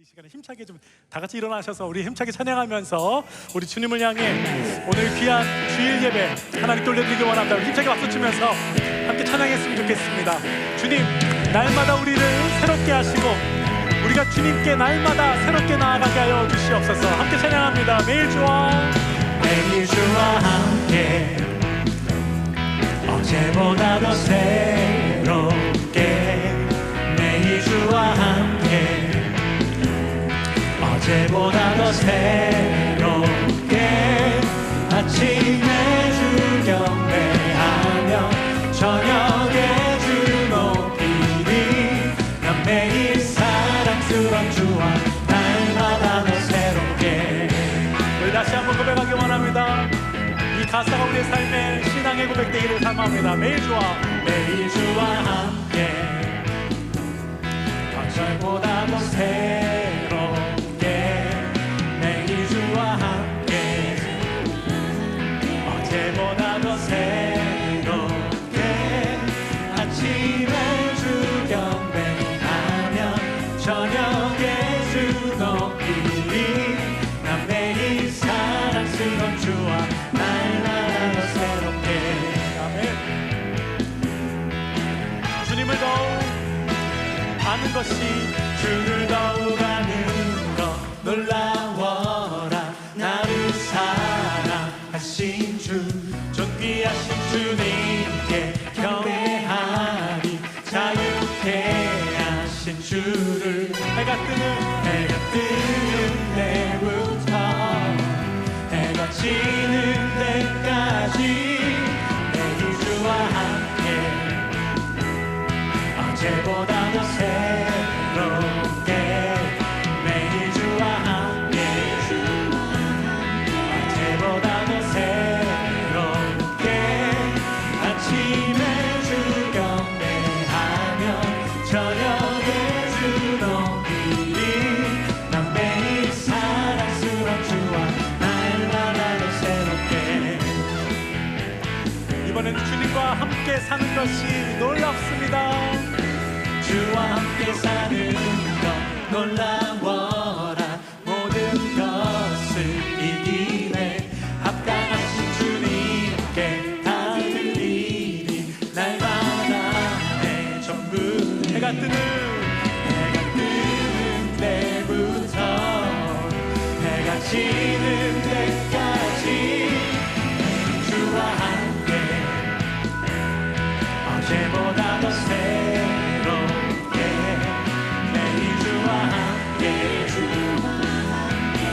시간에 힘차게 좀 다 같이 일어나셔서 우리 힘차게 찬양하면서 우리 주님을 향해 오늘 귀한 주일 예배 하나님께 올려드리기 원합니다. 힘차게 박수 치면서 함께 찬양했으면 좋겠습니다. 주님, 날마다 우리를 새롭게 하시고 우리가 주님께 날마다 새롭게 나아가게 하여 주시옵소서. 함께 찬양합니다. 매일 주와 함께 어제보다 더 새롭게 매일 주와 함께 어제보다 더 새롭게 아침에 주 경배하며 저녁에 주 높이리 난 매일 사랑스러운 주와 날마다 더 새롭게. 우리 다시 한번 고백하기 원합니다. 이 가사가 우리의 삶의 신앙의 고백되기를 사모합니다. 매일 주와 함께 어제보다 더 새롭게 매일 주와 함께 어제보다 더 새롭게 아침에 주 경배하며 저녁에 주 높이리 난 매일 사랑스러운 주와 날마다 더 새롭게. 아멘. 주님을 더욱 아는 것이 주를 더욱 아는 것 놀라워라. 나를 사랑하신 주 존귀하신 주님께 경배하리. 자유케 하신 주를 해가 뜨는 때부터 해가 지는 때까지 매일 주와 함께 어제보다 더 새롭게 매일 주와 함께 어제보다 더 새롭게 아침에 주 경배하며 저녁에 주 높이리 난 매일 사랑스러운 주와 날마다 더 새롭게. 이번에는 주님과 함께 사는 것이 놀랍습니다. 주와 함께 사는 것 놀라워라. 모든 것을 이기네 합당하신 주님께 다 드리리. 날마다 내 전부 해가 뜨는 때부터 해가 지는 때까지 주와 함께 어제보다 더 새롭게 매일 주와 함께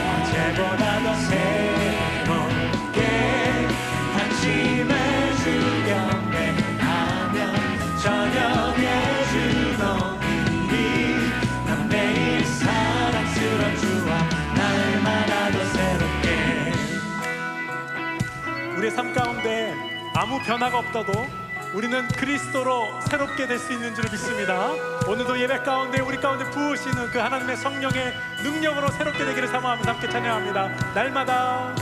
어제보다 더 새롭게 아침에 주 경배하며 저녁에 주 높이리 난 매일 사랑스러운 주와 날마다 더 새롭게. 우리의 삶 가운데 아무 변화가 없어도 우리는 그리스도로 새롭게 될 수 있는 줄을 믿습니다. 오늘도 예배 가운데 우리 가운데 부으시는 그 하나님의 성령의 능력으로 새롭게 되기를 사모하면서 함께 찬양합니다. 날마다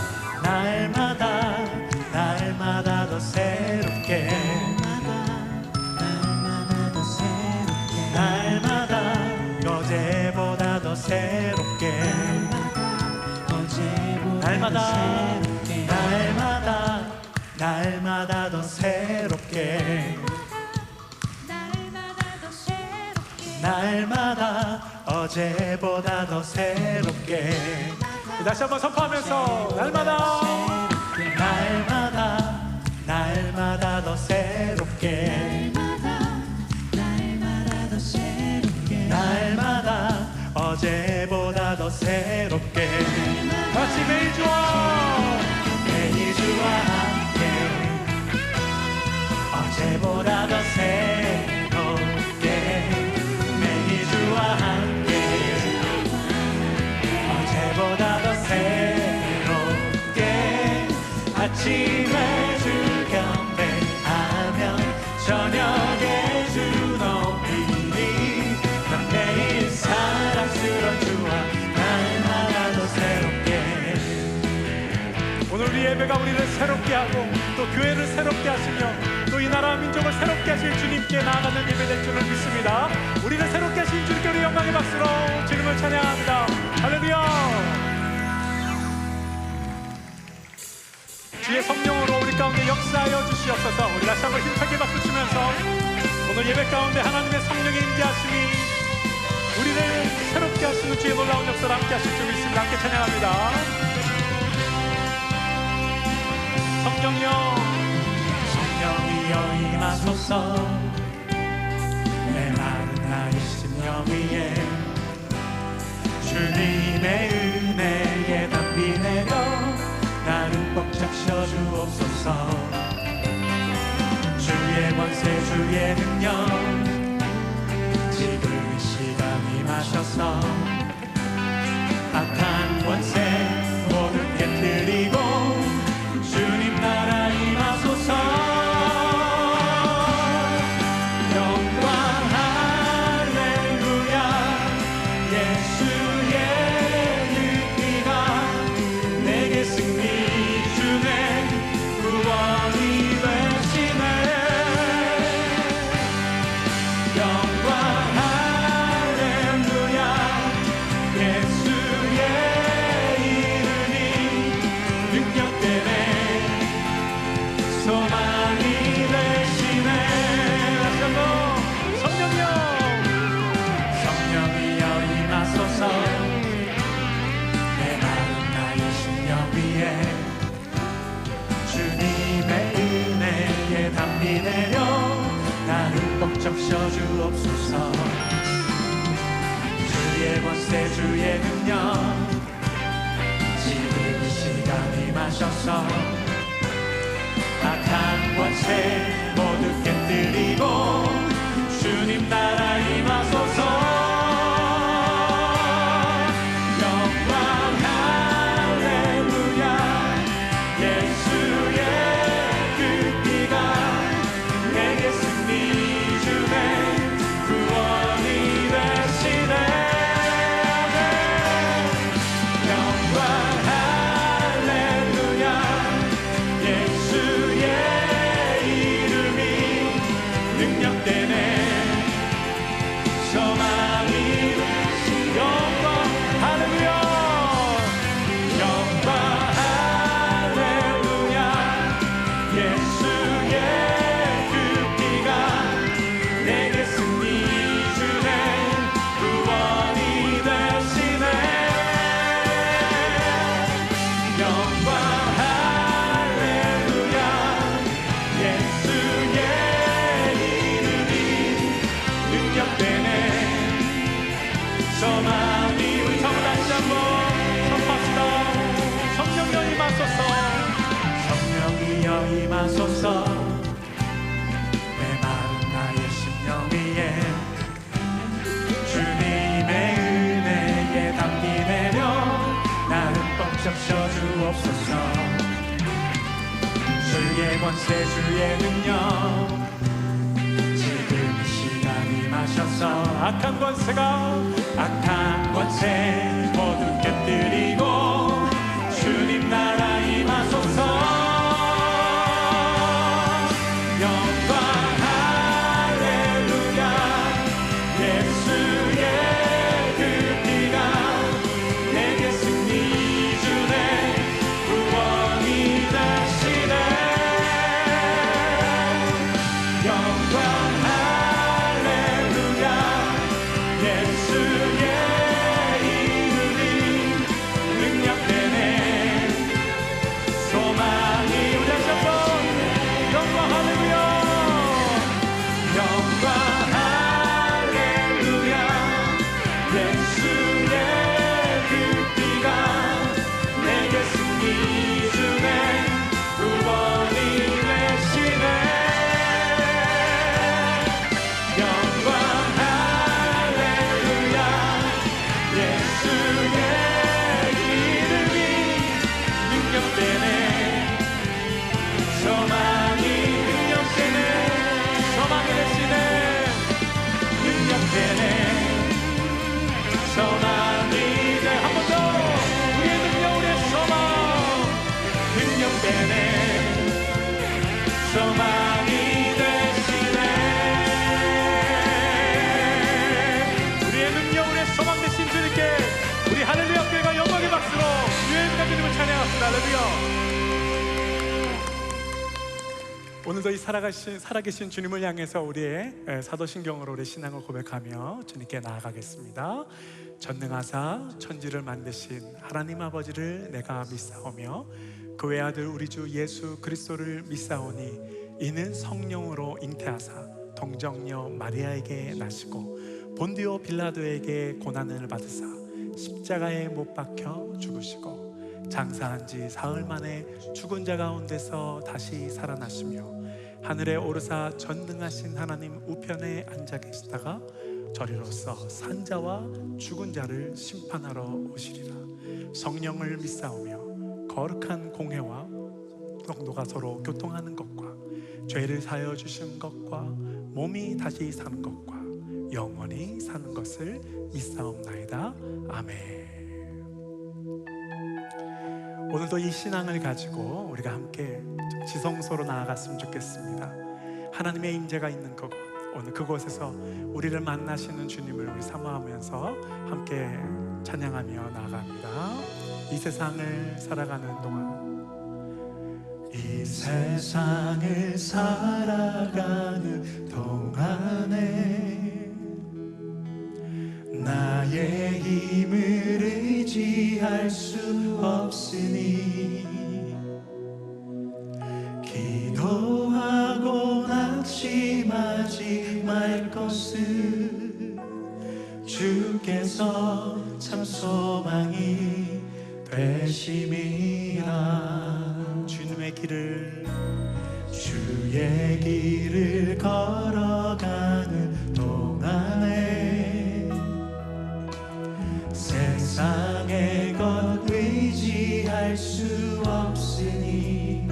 더 새롭게 날마다 어제보다 더 새롭게 날마다 더 새롭게 날마다 어제보다 더 새롭게. 다시 한번 선포하면서 날마다 더 새롭게 날마다 어제보다 더 새롭게 같이 매일 주와 함께 어제보다 더 새롭게 매일 주와 함께 어제보다 더 새롭게 아침에 주 경배하며 저녁에 주 높이리 난 매일 사랑스러운 주와 날마다 더 새롭게. 오늘 우리 예배가 우리를 새롭게 하고 또 교회를 새롭게 하시며 또 이 나라와 민족을 새롭게 하실 주님께 나아가는 예배 될 줄을 믿습니다. 우리를 새롭게 하신 주님께 우리 영광의 박수로 주님을 찬양합니다. 주의 성령으로 우리 가운데 역사하여 주시옵소서. 우리 다시 한번 힘차게 박수 치면서 오늘 예배 가운데 하나님의 성령의 임재하심이 우리를 새롭게 하시는 주의 놀라운 역사를 함께 하실 줄 믿습니다. 함께 찬양합니다. 성령이여, 성령이여 임하소서. 내 마른 나의 심령 위에 주님의 은혜에 담비 내려 나를 꽉 잡혀 주옵소서. 주의 권세 주의 능력 지금 이 시간 임하셔서 악한 권세 모두 깨뜨리고 주님 나라 임하소서. 적셔 주옵소서. 주의 권세 주의 능력 지금 이 시간 임하셔서 악한 권세 모두 깨뜨리고 주님 나라 임하소서. 임하소서. 내 마른 나의 심령 위에 주님의 은혜에 담비 내려 나를 꽉 잡혀 주옵소서. 주의 권세 주의 능력 지금 이 시간 임하셔서 악한 권세 모두 깨뜨리고 주님 나라 임하소서. 예수의 오늘도 이 살아계신 주님을 향해서 우리의 사도신경으로 우리 신앙을 고백하며 주님께 나아가겠습니다. 전능하사 천지를 만드신 하나님 아버지를 내가 믿사오며 그 외아들 우리 주 예수 그리스도를 믿사오니 이는 성령으로 잉태하사 동정녀 마리아에게 나시고 본디오 빌라도에게 고난을 받으사 십자가에 못 박혀 죽으시고 장사한 지 사흘 만에 죽은 자 가운데서 다시 살아나시며 하늘에 오르사 전능하신 하나님 우편에 앉아 계시다가 저리로서 산자와 죽은 자를 심판하러 오시리라. 성령을 믿사오며 거룩한 공회와 성도가 서로 교통하는 것과 죄를 사하여 주신 것과 몸이 다시 사는 것과 영원히 사는 것을 믿사옵나이다. 아멘. 오늘도 이 신앙을 가지고 우리가 함께 지성소로 나아갔으면 좋겠습니다. 하나님의 임재가 있는 그곳, 오늘 그곳에서 우리를 만나시는 주님을 우리 사모하면서 함께 찬양하며 나아갑니다. 이 세상을 살아가는 동안, 이 세상을 살아가는 동안에 나의 힘을 의지할 수 없으니 기도하고 낙심하지 말 것을 주께서 참 소망이 되심이라. 주의 길을 걸어가는 동안에 세상의 것 의지할 수 없으니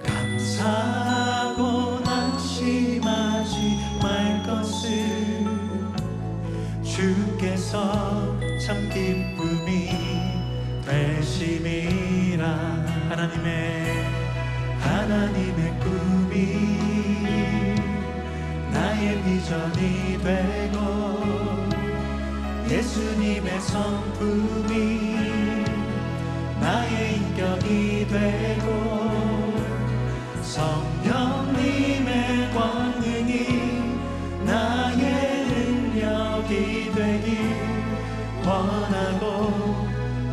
감사하고 낙심하지 말 것을 주께서 참 기쁨이 되심이라. 하나님의 꿈이 나의 비전이 되고 예수님의 성품이 나의 인격이 되고 성령님의 권능이 나의 능력이 되길 원하고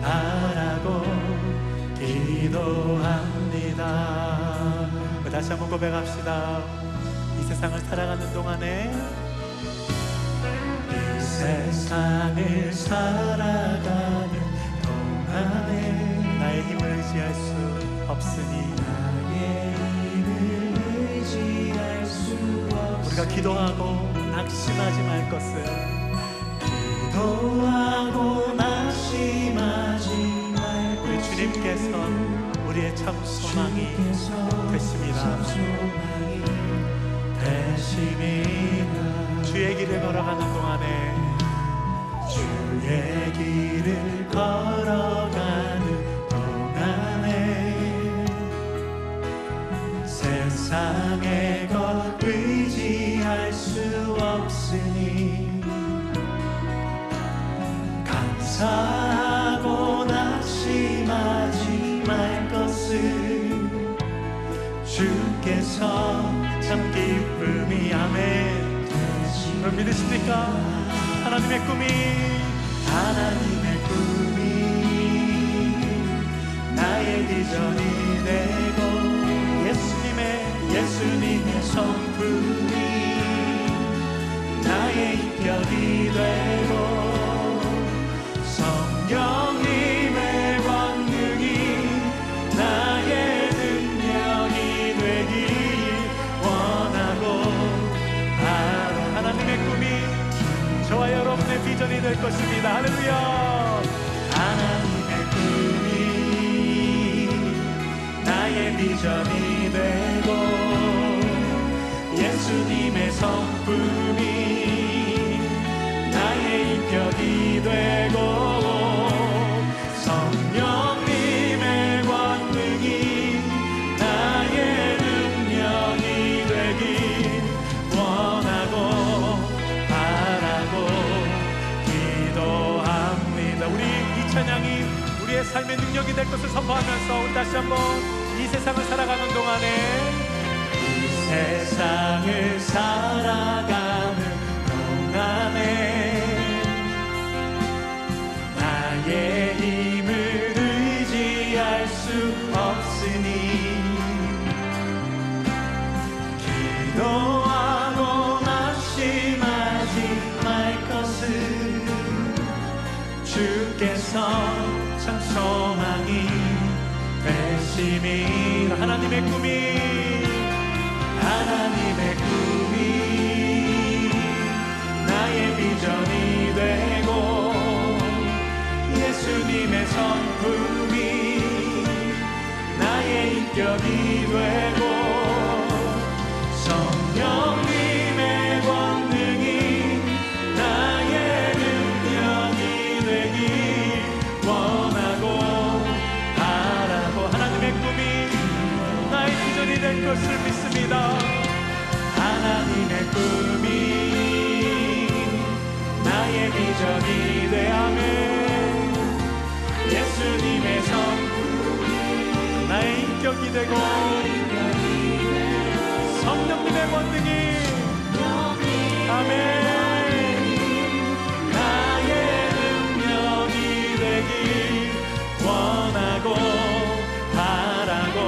바라고 기도합니다. 다시 한번 고백합시다. 이 세상을 살아가는 동안에, 이 세상을 살아가는 동안에 나의 힘을 의지할 수 없으니 우리가 기도하고 낙심하지 말 것을, 기도하고 낙심하지 말 것을 우리 주님께서 우리의 참 소망이 되십니다. 주의 길을 걸어가는 동안에, 주의 길을 걸어가는 동안에 세상의 것 의지할 수 없으니 감사하고 낙심하지 말 것을 주께서 참 기쁨이 아멘. 여러분 믿으십니까? 하나님의 꿈이 나의 비전이 되고 예수님의 성품이 나의 인격이 되고 성령님의 권능이 나의 능력이 되길 원하고 바로 하나님의 꿈이 저와 여러분의 비전이 될 것입니다. 할렐루야. 하나님의 꿈이 나의 비전이 되고 예수님의 성품이 나의 인격이 되고 성령님의 권능이 나의 능력이 되길 원하고 바라고 기도합니다. 우리 이 찬양이 우리의 삶의 능력이 될 것을 선포하면서 우리 다시 한번 이 세상을 살아가는 동안에 세상을 살아가는 동안에 나의 힘을 의지할 수 없으니 기도하고 낙심하지 말 것을 주께서 참 소망이 되심이 하나님의 꿈이 나의 비전이 되고 예수님의 성품이 나의 인격이 되고 성령님의 권능이 나의 능력이 되길 원하고 바라고 하나님의 꿈이 나의 비전이 될 것을 믿습니다. 하나님의 꿈이 나의 비전이 되어면 예수님의 성품이 나의 인격이 되고 성령님의 권능이 아멘 나의 능력이 되길 원하고 바라고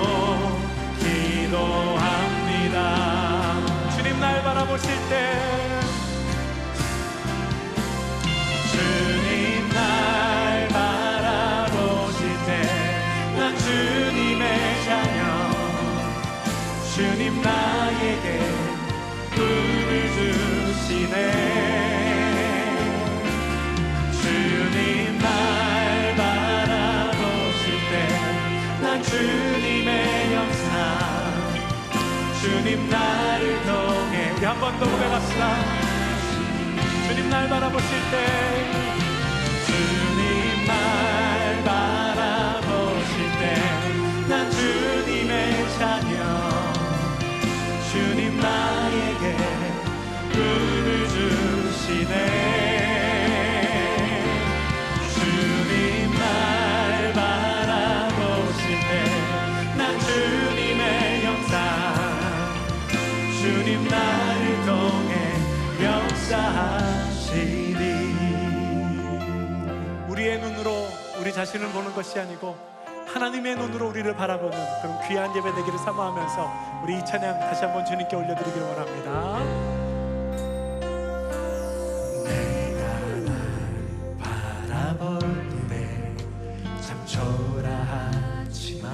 기도합니다. 주님 날 바라보실 때 주님 날 바라보실 때 난 주님의 자녀 주님 나에게 꿈을 주시네 주님 날 바라보실 때 난 주님의 영상 주님 나를 통해 우리 한 번 더 고백합시다. 주님 날 바라보실 때 주님 날 바라보실 때 난 주님의 자녀 주님 나에게 꿈을 주시네 주님 날 바라보실 때 난 주님의 영상 주님 나를 통해 역사하시리 우리의 눈으로 우리 자신을 보는 것이 아니고 하나님의 눈으로 우리를 바라보는 그런 귀한 예배 되기를 사모하면서 우리 이 찬양 다시 한번 주님께 올려드리길 원합니다. 내가 날 바라볼 때 참 초라하지만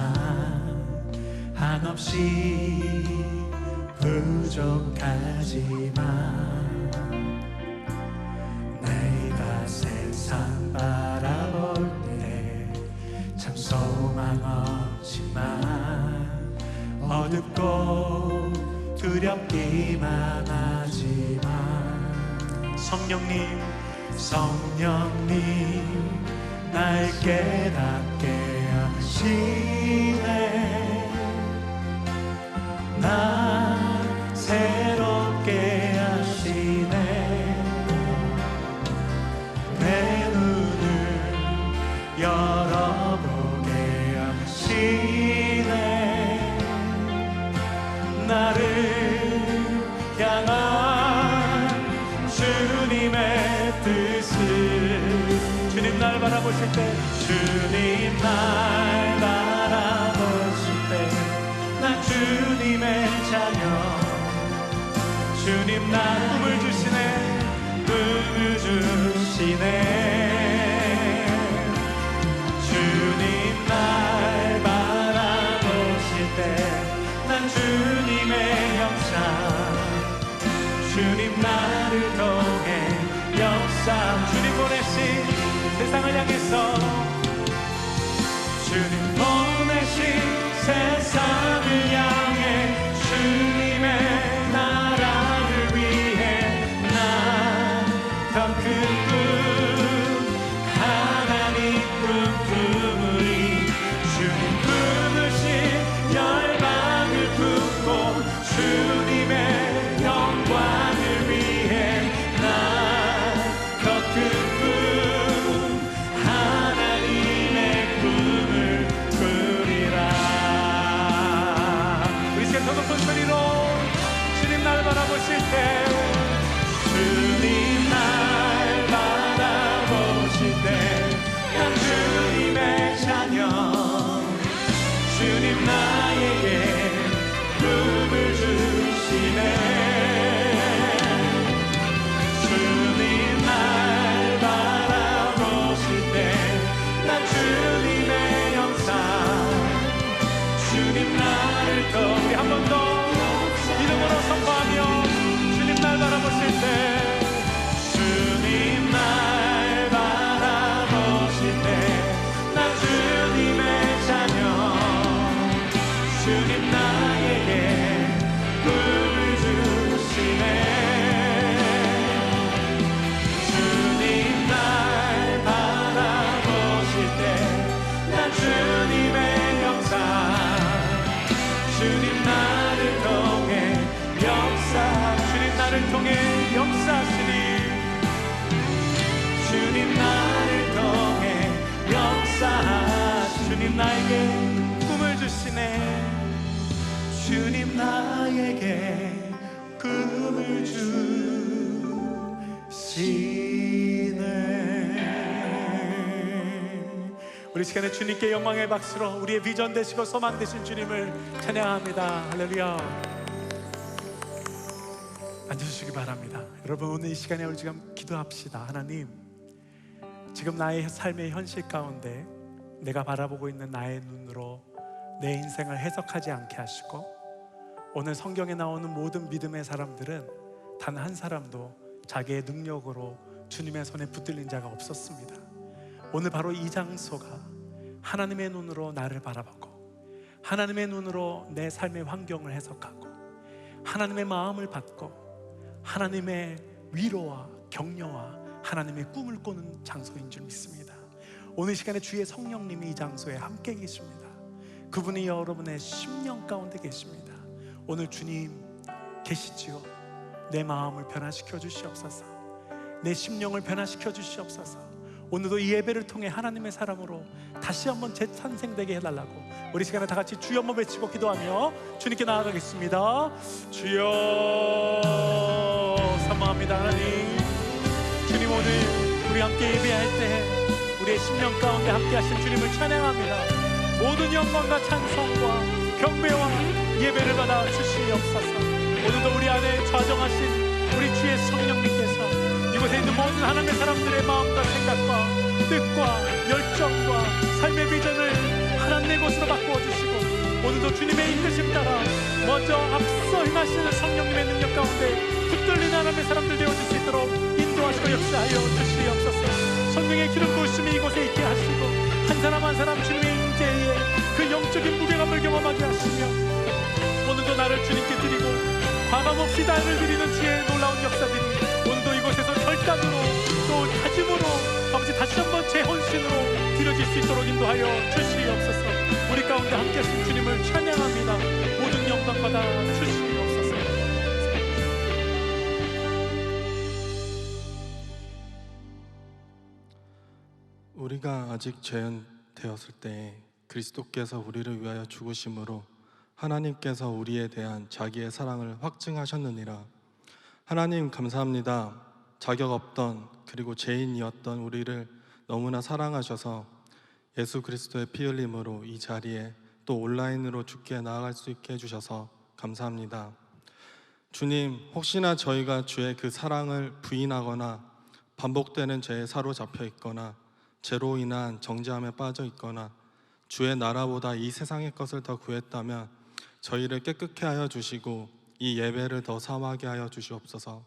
한없이 부족하지만 내가 세상 바라볼 때 참 소망 없지만 어둡고 두렵기만 하지만 성령님 날 깨닫게 하시네 날 새롭게 하시네 내 눈을 열어보게 하시네 나를 향한 주님의 뜻을 주님 날 바라보실 때 주님 날 바라보실 때 난 주님의 자녀 주님 날 꿈을 주시네 꿈을 주시네 주님 날 바라보실 때 난 주님의 형상 주님 나를 통해 역사 주님 보내신 세상을 향해서 주님 보내신 세상을 향해 주님의 나라를 위해 난 더 큰 꿈 하나님 꿈꾸리 주님 품으신 열방을 품고 주님의 영광을 위해 난 더 큰 꿈 하나님의 꿈을 주님 나에게 꿈을 주시네. 주님 날 바라보실 때 난 주님의 형상. 주님 나를 더 우리 한 번 더 이름으로 선포하며 주님 날 바라보실 때 주님 날 바라보실 때 난 주님의 자녀. 주님 나에게 꿈을 주시네. 주님 날 바라보실 때 난 주님의 형상. 주님 나를 통해 역사. 주님 나를 통해 역사하시니 주님 나를 통해 역사하시니 주님 나에게 꿈을 주시네. 주님 나에게 꿈을 주시네. 우리 시간에 주님께 영광의 박수로 우리의 비전 되시고 소망 되신 주님을 찬양합니다. 할렐루야. 앉으시기 바랍니다. 여러분, 오늘 이 시간에 우리 지금 기도합시다. 하나님, 지금 나의 삶의 현실 가운데 내가 바라보고 있는 나의 눈으로 내 인생을 해석하지 않게 하시고, 오늘 성경에 나오는 모든 믿음의 사람들은 단 한 사람도 자기의 능력으로 주님의 손에 붙들린 자가 없었습니다. 오늘 바로 이 장소가 하나님의 눈으로 나를 바라보고 하나님의 눈으로 내 삶의 환경을 해석하고 하나님의 마음을 받고 하나님의 위로와 격려와 하나님의 꿈을 꾸는 장소인 줄 믿습니다. 오늘 시간에 주의 성령님이 이 장소에 함께 계십니다. 그분이 여러분의 심령 가운데 계십니다. 오늘 주님 계시지요? 내 마음을 변화시켜 주시옵소서. 내 심령을 변화시켜 주시옵소서. 오늘도 이 예배를 통해 하나님의 사람으로 다시 한번 재탄생되게 해달라고 우리 시간에 다 같이 주여 한번 외치고 기도하며 주님께 나아가겠습니다. 주여, 사모합니다. 하나님, 주님, 오늘 우리 함께 예배할 때 우리의 심령 가운데 함께 하신 주님을 찬양합니다. 모든 영광과 찬송과 경배와 예배를 받아 주시옵소서. 오늘도 우리 안에 좌정하신 우리 주의 성령님께서 이곳에 있는 모든 하나님의 사람들의 마음과 생각과 뜻과 열정과 삶의 비전을 하나님의 곳으로 바꾸어 주시고, 오늘도 주님의 이끄심 따라 먼저 앞서 임하시는 성령님의 능력 가운데 붙들린 하나님의 사람들 되어줄 수 있도록 인도하시고 역사하여 주시옵소서. 성령의 기름 부으심이 이곳에 있게 하시고 한 사람 한 사람 주님의 임재에 그 영적인 무게감을 경험하게 하시며, 오늘도 나를 주님께 드리고 과감없이 나를 드리는 주의 놀라운 역사들이 오늘도 이곳에서 결단으로 또 다짐으로 아버지 다시 한번 재혼신으로 드려질 수 있도록 인도하여 주시옵소서. 우리 가운데 함께 하신 주님을 찬양합니다. 모든 영광 받아 주시옵소서. 우리가 아직 죄인 되었을 때 그리스도께서 우리를 위하여 죽으심으로 하나님께서 우리에 대한 자기의 사랑을 확증하셨느니라. 하나님 감사합니다. 자격 없던 그리고 죄인이었던 우리를 너무나 사랑하셔서 예수 그리스도의 피 흘림으로 이 자리에 또 온라인으로 주께 나아갈 수 있게 해주셔서 감사합니다. 주님, 혹시나 저희가 주의 그 사랑을 부인하거나 반복되는 죄에 사로잡혀 있거나 죄로 인한 정죄함에 빠져 있거나 주의 나라보다 이 세상의 것을 더 구했다면 저희를 깨끗게 하여 주시고 이 예배를 더 사모하게 하여 주시옵소서.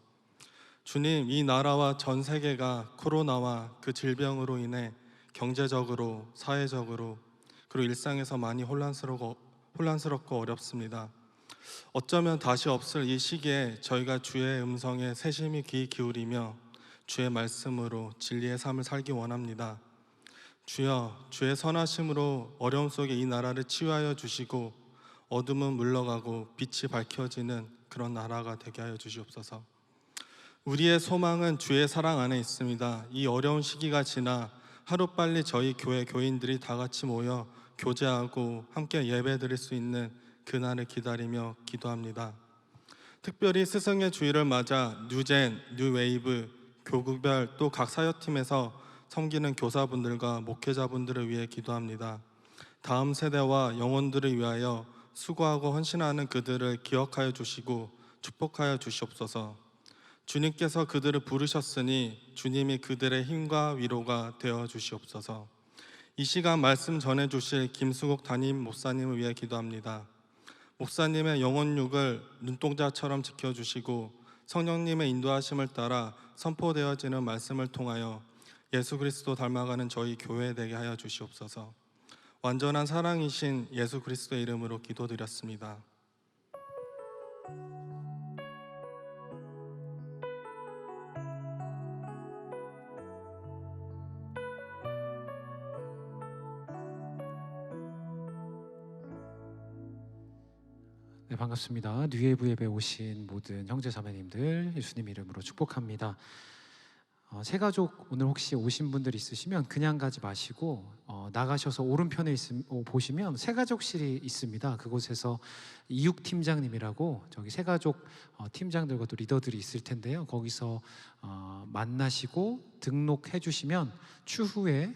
주님, 이 나라와 전 세계가 코로나와 그 질병으로 인해 경제적으로, 사회적으로 그리고 일상에서 많이 혼란스럽고 어렵습니다. 어쩌면 다시 없을 이 시기에 저희가 주의 음성에 세심히 귀 기울이며 주의 말씀으로 진리의 삶을 살기 원합니다. 주여, 주의 선하심으로 어려움 속에 이 나라를 치유하여 주시고 어둠은 물러가고 빛이 밝혀지는 그런 나라가 되게 하여 주시옵소서. 우리의 소망은 주의 사랑 안에 있습니다. 이 어려운 시기가 지나 하루빨리 저희 교회 교인들이 다 같이 모여 교제하고 함께 예배 드릴 수 있는 그날을 기다리며 기도합니다. 특별히 스승의 주일을 맞아 뉴젠, 뉴웨이브, 교구별 또 각 사역팀에서 섬기는 교사분들과 목회자분들을 위해 기도합니다. 다음 세대와 영혼들을 위하여 수고하고 헌신하는 그들을 기억하여 주시고 축복하여 주시옵소서. 주님께서 그들을 부르셨으니 주님이 그들의 힘과 위로가 되어 주시옵소서. 이 시간 말씀 전해 주실 김수국 담임 목사님을 위해 기도합니다. 목사님의 영혼육을 눈동자처럼 지켜주시고 성령님의 인도하심을 따라 선포되어지는 말씀을 통하여 예수 그리스도 닮아가는 저희 교회 되게 하여 주시옵소서. 완전한 사랑이신 예수 그리스도의 이름으로 기도드렸습니다. 네, 반갑습니다. 뉴웨이브 예배 오신 모든 형제 자매님들 예수님 이름으로 축복합니다. 새가족 오늘 혹시 오신 분들 있으시면 그냥 가지 마시고 나가셔서 오른편에 보시면 새가족실이 있습니다. 그곳에서 이육 팀장님이라고 저기 새가족 팀장들과 또 리더들이 있을 텐데요. 거기서 만나시고 등록해 주시면 추후에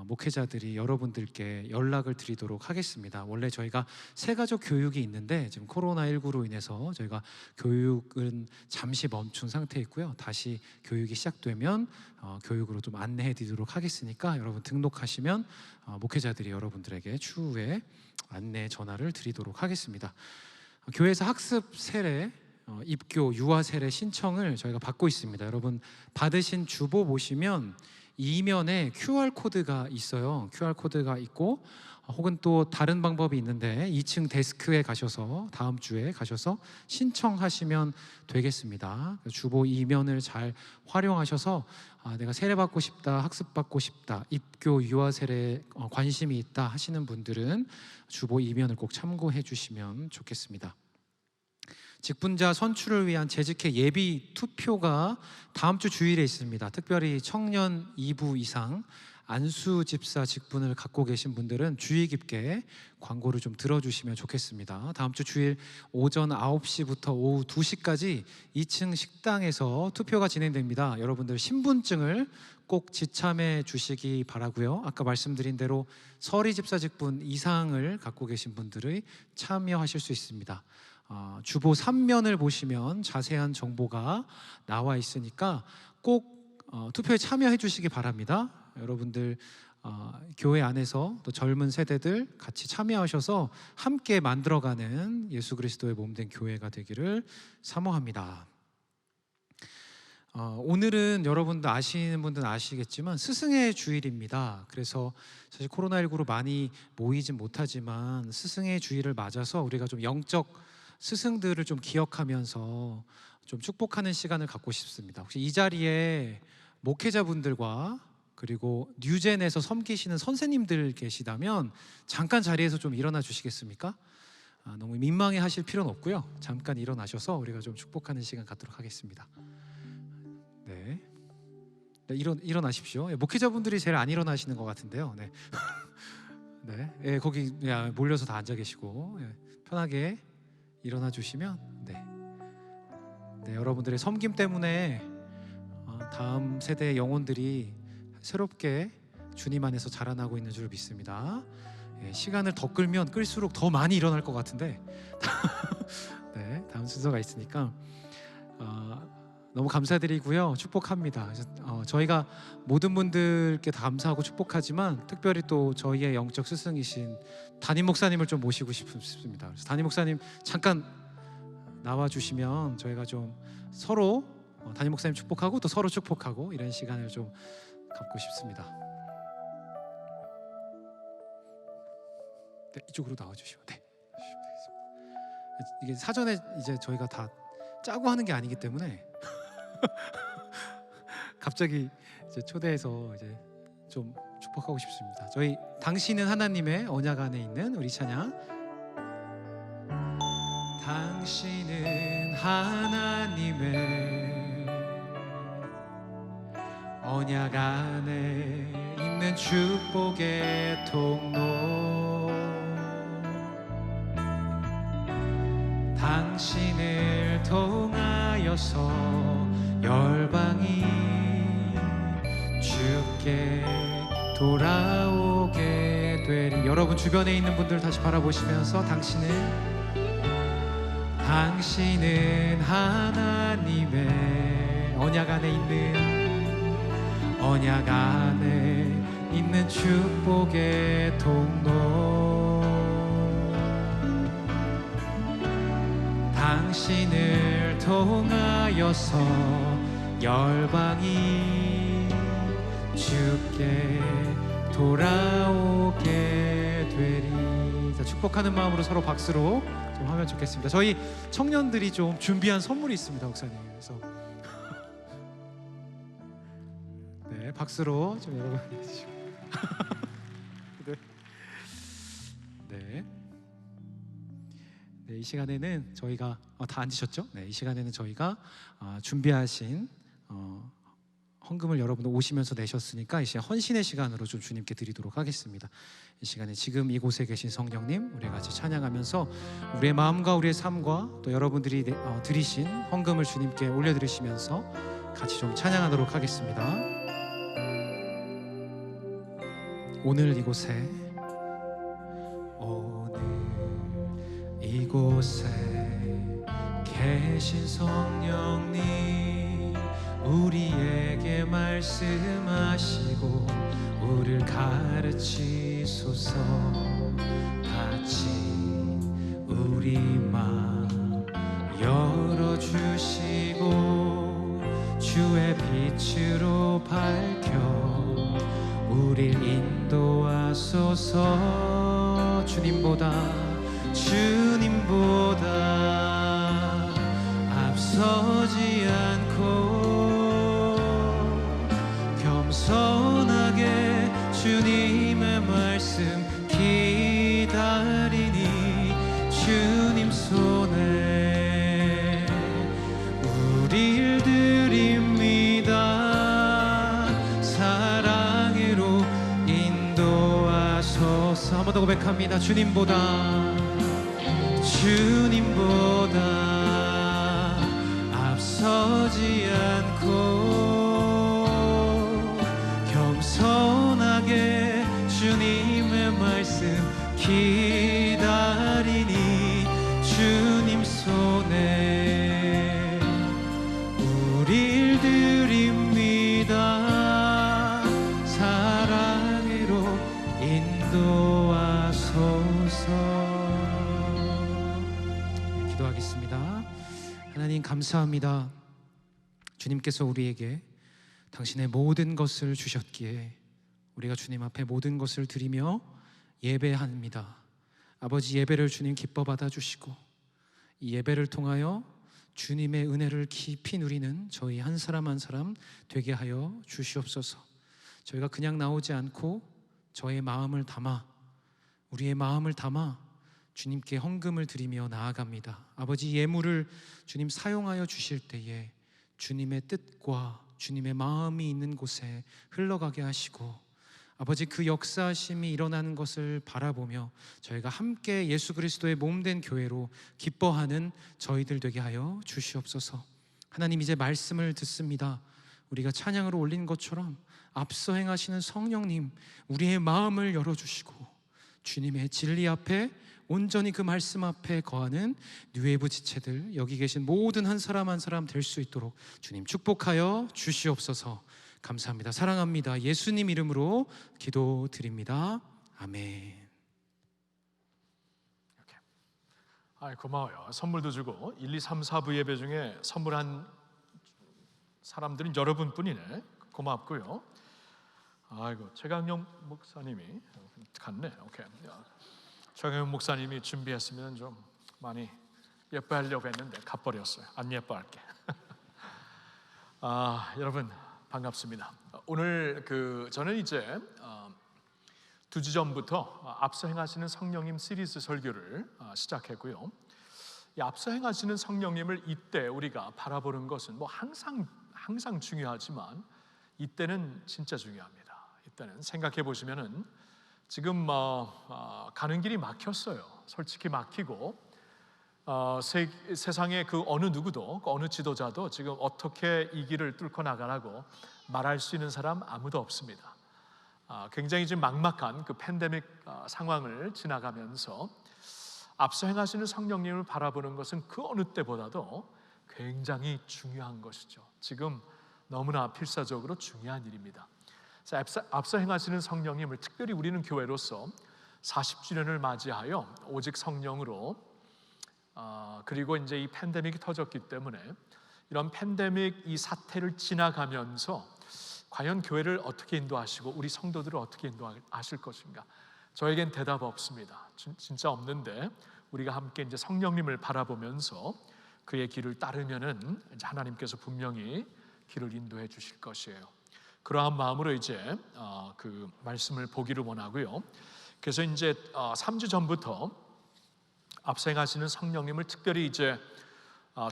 목회자들이 여러분들께 연락을 드리도록 하겠습니다. 원래 저희가 새가족 교육이 있는데 지금 코로나19로 인해서 저희가 교육은 잠시 멈춘 상태에 있고요. 다시 교육이 시작되면 교육으로 좀 안내해 드리도록 하겠으니까 여러분 등록하시면 목회자들이 여러분들에게 추후에 안내 전화를 드리도록 하겠습니다. 교회에서 학습 세례 입교 유아 세례 신청을 저희가 받고 있습니다. 여러분 받으신 주보 보시면 이면에 QR코드가 있어요. QR코드가 있고 혹은 또 다른 방법이 있는데 2층 데스크에 가셔서 다음 주에 가셔서 신청하시면 되겠습니다. 주보 이면을 잘 활용하셔서 내가 세례받고 싶다, 학습받고 싶다, 입교 유아 세례에 관심이 있다 하시는 분들은 주보 이면을 꼭 참고해 주시면 좋겠습니다. 직분자 선출을 위한 재직회 예비 투표가 다음 주 주일에 있습니다. 특별히 청년 2부 이상 안수 집사 직분을 갖고 계신 분들은 주의 깊게 광고를 좀 들어주시면 좋겠습니다. 다음 주 주일 오전 9시부터 오후 2시까지 2층 식당에서 투표가 진행됩니다. 여러분들 신분증을 꼭 지참해 주시기 바라고요. 아까 말씀드린 대로 서리 집사 직분 이상을 갖고 계신 분들이 참여하실 수 있습니다. 주보 3면을 보시면 자세한 정보가 나와 있으니까 꼭 투표에 참여해 주시기 바랍니다. 여러분들 교회 안에서 또 젊은 세대들 같이 참여하셔서 함께 만들어가는 예수 그리스도의 몸된 교회가 되기를 사모합니다. 오늘은 여러분들 아시는 분들은 아시겠지만 스승의 주일입니다. 그래서 사실 코로나19로 많이 모이진 못하지만 스승의 주일을 맞아서 우리가 좀 영적 스승들을 좀 기억하면서 좀 축복하는 시간을 갖고 싶습니다. 혹시 이 자리에 목회자분들과 그리고 뉴젠에서 섬기시는 선생님들 계시다면 잠깐 자리에서 좀 일어나 주시겠습니까? 너무 민망해 하실 필요는 없고요. 잠깐 일어나셔서 우리가 좀 축복하는 시간 갖도록 하겠습니다. 네, 일어나십시오. 목회자분들이 제일 안 일어나시는 것 같은데요. 네, 네, 거기 몰려서 다 앉아 계시고 편하게 일어나 주시면 네, 여러분들의 섬김 때문에 다음 세대의 영혼들이 새롭게 주님 안에서 자라나고 있는 줄 믿습니다. 시간을 더 끌면 끌수록 더 많이 일어날 것 같은데 네, 다음 순서가 있으니까 너무 감사드리고요. 축복합니다. 저희가 모든 분들께 다 감사하고 축복하지만 특별히 또 저희의 영적 스승이신 담임 목사님을 좀 모시고 싶습니다. 그래서 담임 목사님 잠깐 나와주시면 저희가 좀 서로 담임 목사님 축복하고 또 서로 축복하고 이런 시간을 좀 갖고 싶습니다. 네, 이쪽으로 나와주시면 네. 이게 사전에 이제 저희가 다 짜고 하는 게 아니기 때문에 갑자기 이제 초대해서 이제 좀 축복하고 싶습니다. 저희 당신은 하나님의 언약 안에 있는 우리 찬양. 당신은 하나님의 언약 안에 있는 축복의 통로. 당신을 통하여서 열방이 주께 돌아오게 되리. 여러분 주변에 있는 분들 다시 바라보시면서 당신은 하나님의 언약 안에 있는 축복의 통로. 당신을 통하여서 열방이 주께 돌아오게 되리. 자, 축복하는 마음으로 서로 박수로 좀 하면 좋겠습니다. 저희 청년들이 좀 준비한 선물이 있습니다, 목사님. 그래서 네, 박수로 좀 여러분 해주시고. 네. 네, 이 시간에는 저희가 다 앉으셨죠? 네, 이 시간에는 저희가 준비하신 헌금을 여러분 오시면서 내셨으니까 이 시간 헌신의 시간으로 좀 주님께 드리도록 하겠습니다. 이 시간에 지금 이곳에 계신 성령님, 우리 같이 찬양하면서 우리의 마음과 우리의 삶과 또 여러분들이 드리신 헌금을 주님께 올려드리시면서 같이 좀 찬양하도록 하겠습니다. 오늘 이곳에 계신 성령님, 우리에게 말씀하시고 우리를 가르치소서. 같이 우리 마음 열어주시고 주의 빛으로 밝혀 우릴 인도하소서. 주님보다 앞서지 않고 겸손하게 주님의 말씀 기다리니 주님 손에 우릴 드립니다. 사랑으로 인도하소서. 한 번 더 고백합니다. 주님보다 앞서지 않고 겸손하게 주님의 말씀 기다리니 주님 손에 우릴 드립니다. 사랑으로 인도하소서. 기도하겠습니다. 하나님 감사합니다. 주님께서 우리에게 당신의 모든 것을 주셨기에 우리가 주님 앞에 모든 것을 드리며 예배합니다. 아버지, 예배를 주님 기뻐 받아주시고 이 예배를 통하여 주님의 은혜를 깊이 누리는 저희 한 사람 한 사람 되게 하여 주시옵소서. 저희가 그냥 나오지 않고 저의 마음을 담아, 우리의 마음을 담아 주님께 헌금을 드리며 나아갑니다. 아버지, 예물을 주님 사용하여 주실 때에 주님의 뜻과 주님의 마음이 있는 곳에 흘러가게 하시고 아버지, 그 역사하심이 일어나는 것을 바라보며 저희가 함께 예수 그리스도의 몸된 교회로 기뻐하는 저희들 되게 하여 주시옵소서. 하나님, 이제 말씀을 듣습니다. 우리가 찬양으로 올린 것처럼 앞서 행하시는 성령님, 우리의 마음을 열어주시고 주님의 진리 앞에 온전히 그 말씀 앞에 거하는 뉴웨이브 지체들, 여기 계신 모든 한 사람 한 사람 될 수 있도록 주님 축복하여 주시옵소서. 감사합니다. 사랑합니다. 예수님 이름으로 기도드립니다. 아멘. 고마워요. 선물도 주고 1, 2, 3, 4부 예배 중에 선물한 사람들은 여러분뿐이네. 고맙고요. 아이고, 최강용 목사님이 갔네. 오케이. 최강용 목사님이 준비했으면 좀 많이 예뻐하려고 했는데 가버렸어요. 안 예뻐할게. 여러분 반갑습니다. 오늘 저는 이제 2주 전부터 앞서 행하시는 성령님 시리즈 설교를 시작했고요. 이 앞서 행하시는 성령님을 이때 우리가 바라보는 것은 뭐 항상 중요하지만 이때는 진짜 중요합니다. 이때는 생각해 보시면은 지금 가는 길이 막혔어요. 솔직히 막히고 세상의 그 어느 누구도, 그 어느 지도자도 지금 어떻게 이 길을 뚫고 나가라고 말할 수 있는 사람 아무도 없습니다. 굉장히 지금 막막한 그 팬데믹 상황을 지나가면서 앞서 행하시는 성령님을 바라보는 것은 그 어느 때보다도 굉장히 중요한 것이죠. 지금 너무나 필사적으로 중요한 일입니다. 앞서 행하시는 성령님을 특별히 우리는 교회로서 40주년을 맞이하여 오직 성령으로 그리고 이제 이 팬데믹이 터졌기 때문에 이런 팬데믹 이 사태를 지나가면서 과연 교회를 어떻게 인도하시고 우리 성도들을 어떻게 인도하실 것인가? 저에겐 대답 없습니다. 진짜 없는데 우리가 함께 이제 성령님을 바라보면서 그의 길을 따르면은 이제 하나님께서 분명히 길을 인도해 주실 것이에요. 그러한 마음으로 이제 그 말씀을 보기를 원하고요. 그래서 이제 3주 전부터 앞서 행하시는 성령님을 특별히 이제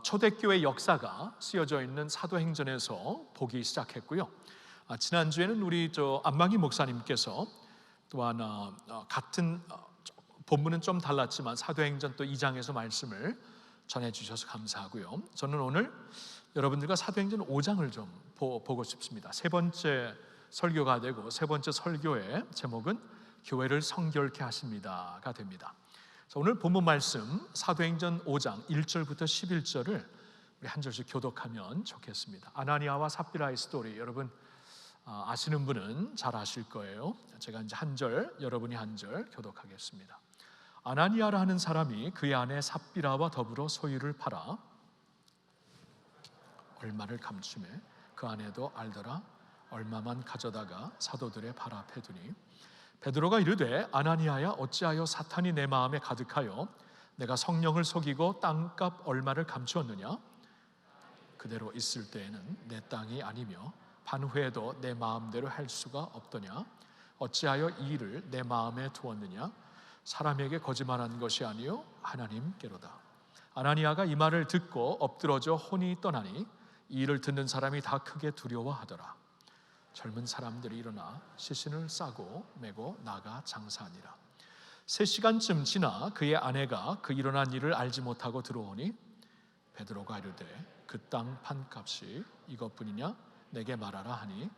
초대교회 역사가 쓰여져 있는 사도행전에서 보기 시작했고요. 지난주에는 우리 안망희 목사님께서 또한 같은 본문은 좀 달랐지만 사도행전 또 2장에서 말씀을 전해 주셔서 감사하고요. 저는 오늘 여러분들과 사도행전 5장을 좀 보고 싶습니다. 세 번째 설교가 되고 세 번째 설교의 제목은 교회를 성결케 하십니다가 됩니다. 오늘 본문 말씀 사도행전 5장 1절부터 11절을 우리 한 절씩 교독하면 좋겠습니다. 아나니아와 삽비라의 스토리 여러분 아시는 분은 잘 아실 거예요. 제가 이제 한 절, 여러분이 한 절 교독하겠습니다. 아나니아라 하는 사람이 그의 아내 삽비라와 더불어 소유를 팔아 얼마를 감추매 그 아내도 알더라. 얼마만 가져다가 사도들의 발 앞에 두니 베드로가 이르되 아나니아야 어찌하여 사탄이 내 마음에 가득하여 내가 성령을 속이고 땅값 얼마를 감추었느냐? 그대로 있을 때에는 내 땅이 아니며 반회도 내 마음대로 할 수가 없더냐? 어찌하여 이 일을 내 마음에 두었느냐? 사람에게 거짓말한 것이 아니요 하나님께로다. 아나니아가 이 말을 듣고 엎드러져 혼이 떠나니 이 일을 듣는 사람이 다 크게 두려워하더라. 젊은 사람들이 일어나 시신을 싸고 메고 나가 장사하니라. 3시간쯤 지나 그의 아내가 그 일어난 일을 알지 못하고 들어오니 베드로가 이르되 그 땅 판값이 이것뿐이냐? 내게 말하라 하니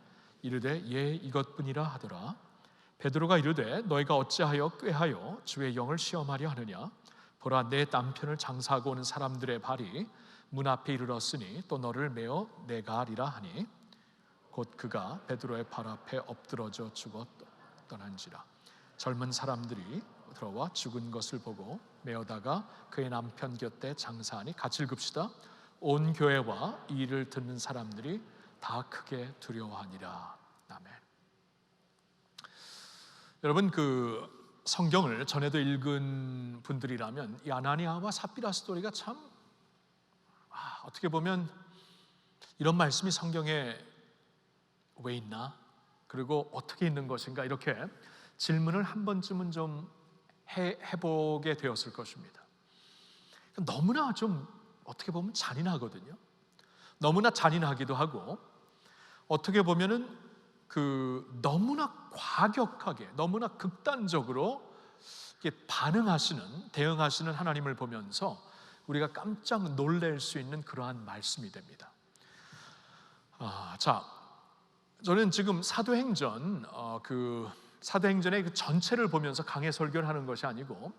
이르되 예 이것뿐이라 하더라. 베드로가 이르되 너희가 어찌하여 꾀하여 주의 영을 시험하려 하느냐? 보라 내 남편을 장사하고 오는 사람들의 발이 문 앞에 이르렀으니 또 너를 메어 내가 하리라 하니 곧 그가 베드로의 발 앞에 엎드러져 죽어 떠난지라. 젊은 사람들이 들어와 죽은 것을 보고 메어다가 그의 남편 곁에 장사하니 같이 읽읍시다. 온 교회와 이 일을 듣는 사람들이 다 크게 두려워하니라. 아멘. 여러분 그 성경을 전에도 읽은 분들이라면 이 아나니아와 삽비라 스토리가 참 어떻게 보면 이런 말씀이 성경에 왜 있나? 그리고 어떻게 있는 것인가? 이렇게 질문을 한 번쯤은 좀 해보게 되었을 것입니다. 너무나 좀 어떻게 보면 잔인하거든요. 너무나 잔인하기도 하고 어떻게 보면은 그 너무나 과격하게 너무나 극단적으로 대응하시는 하나님을 보면서 우리가 깜짝 놀랄 수 있는 그러한 말씀이 됩니다. 자, 저는 지금 사도행전의 그 전체를 보면서 강해 설교를 하는 것이 아니고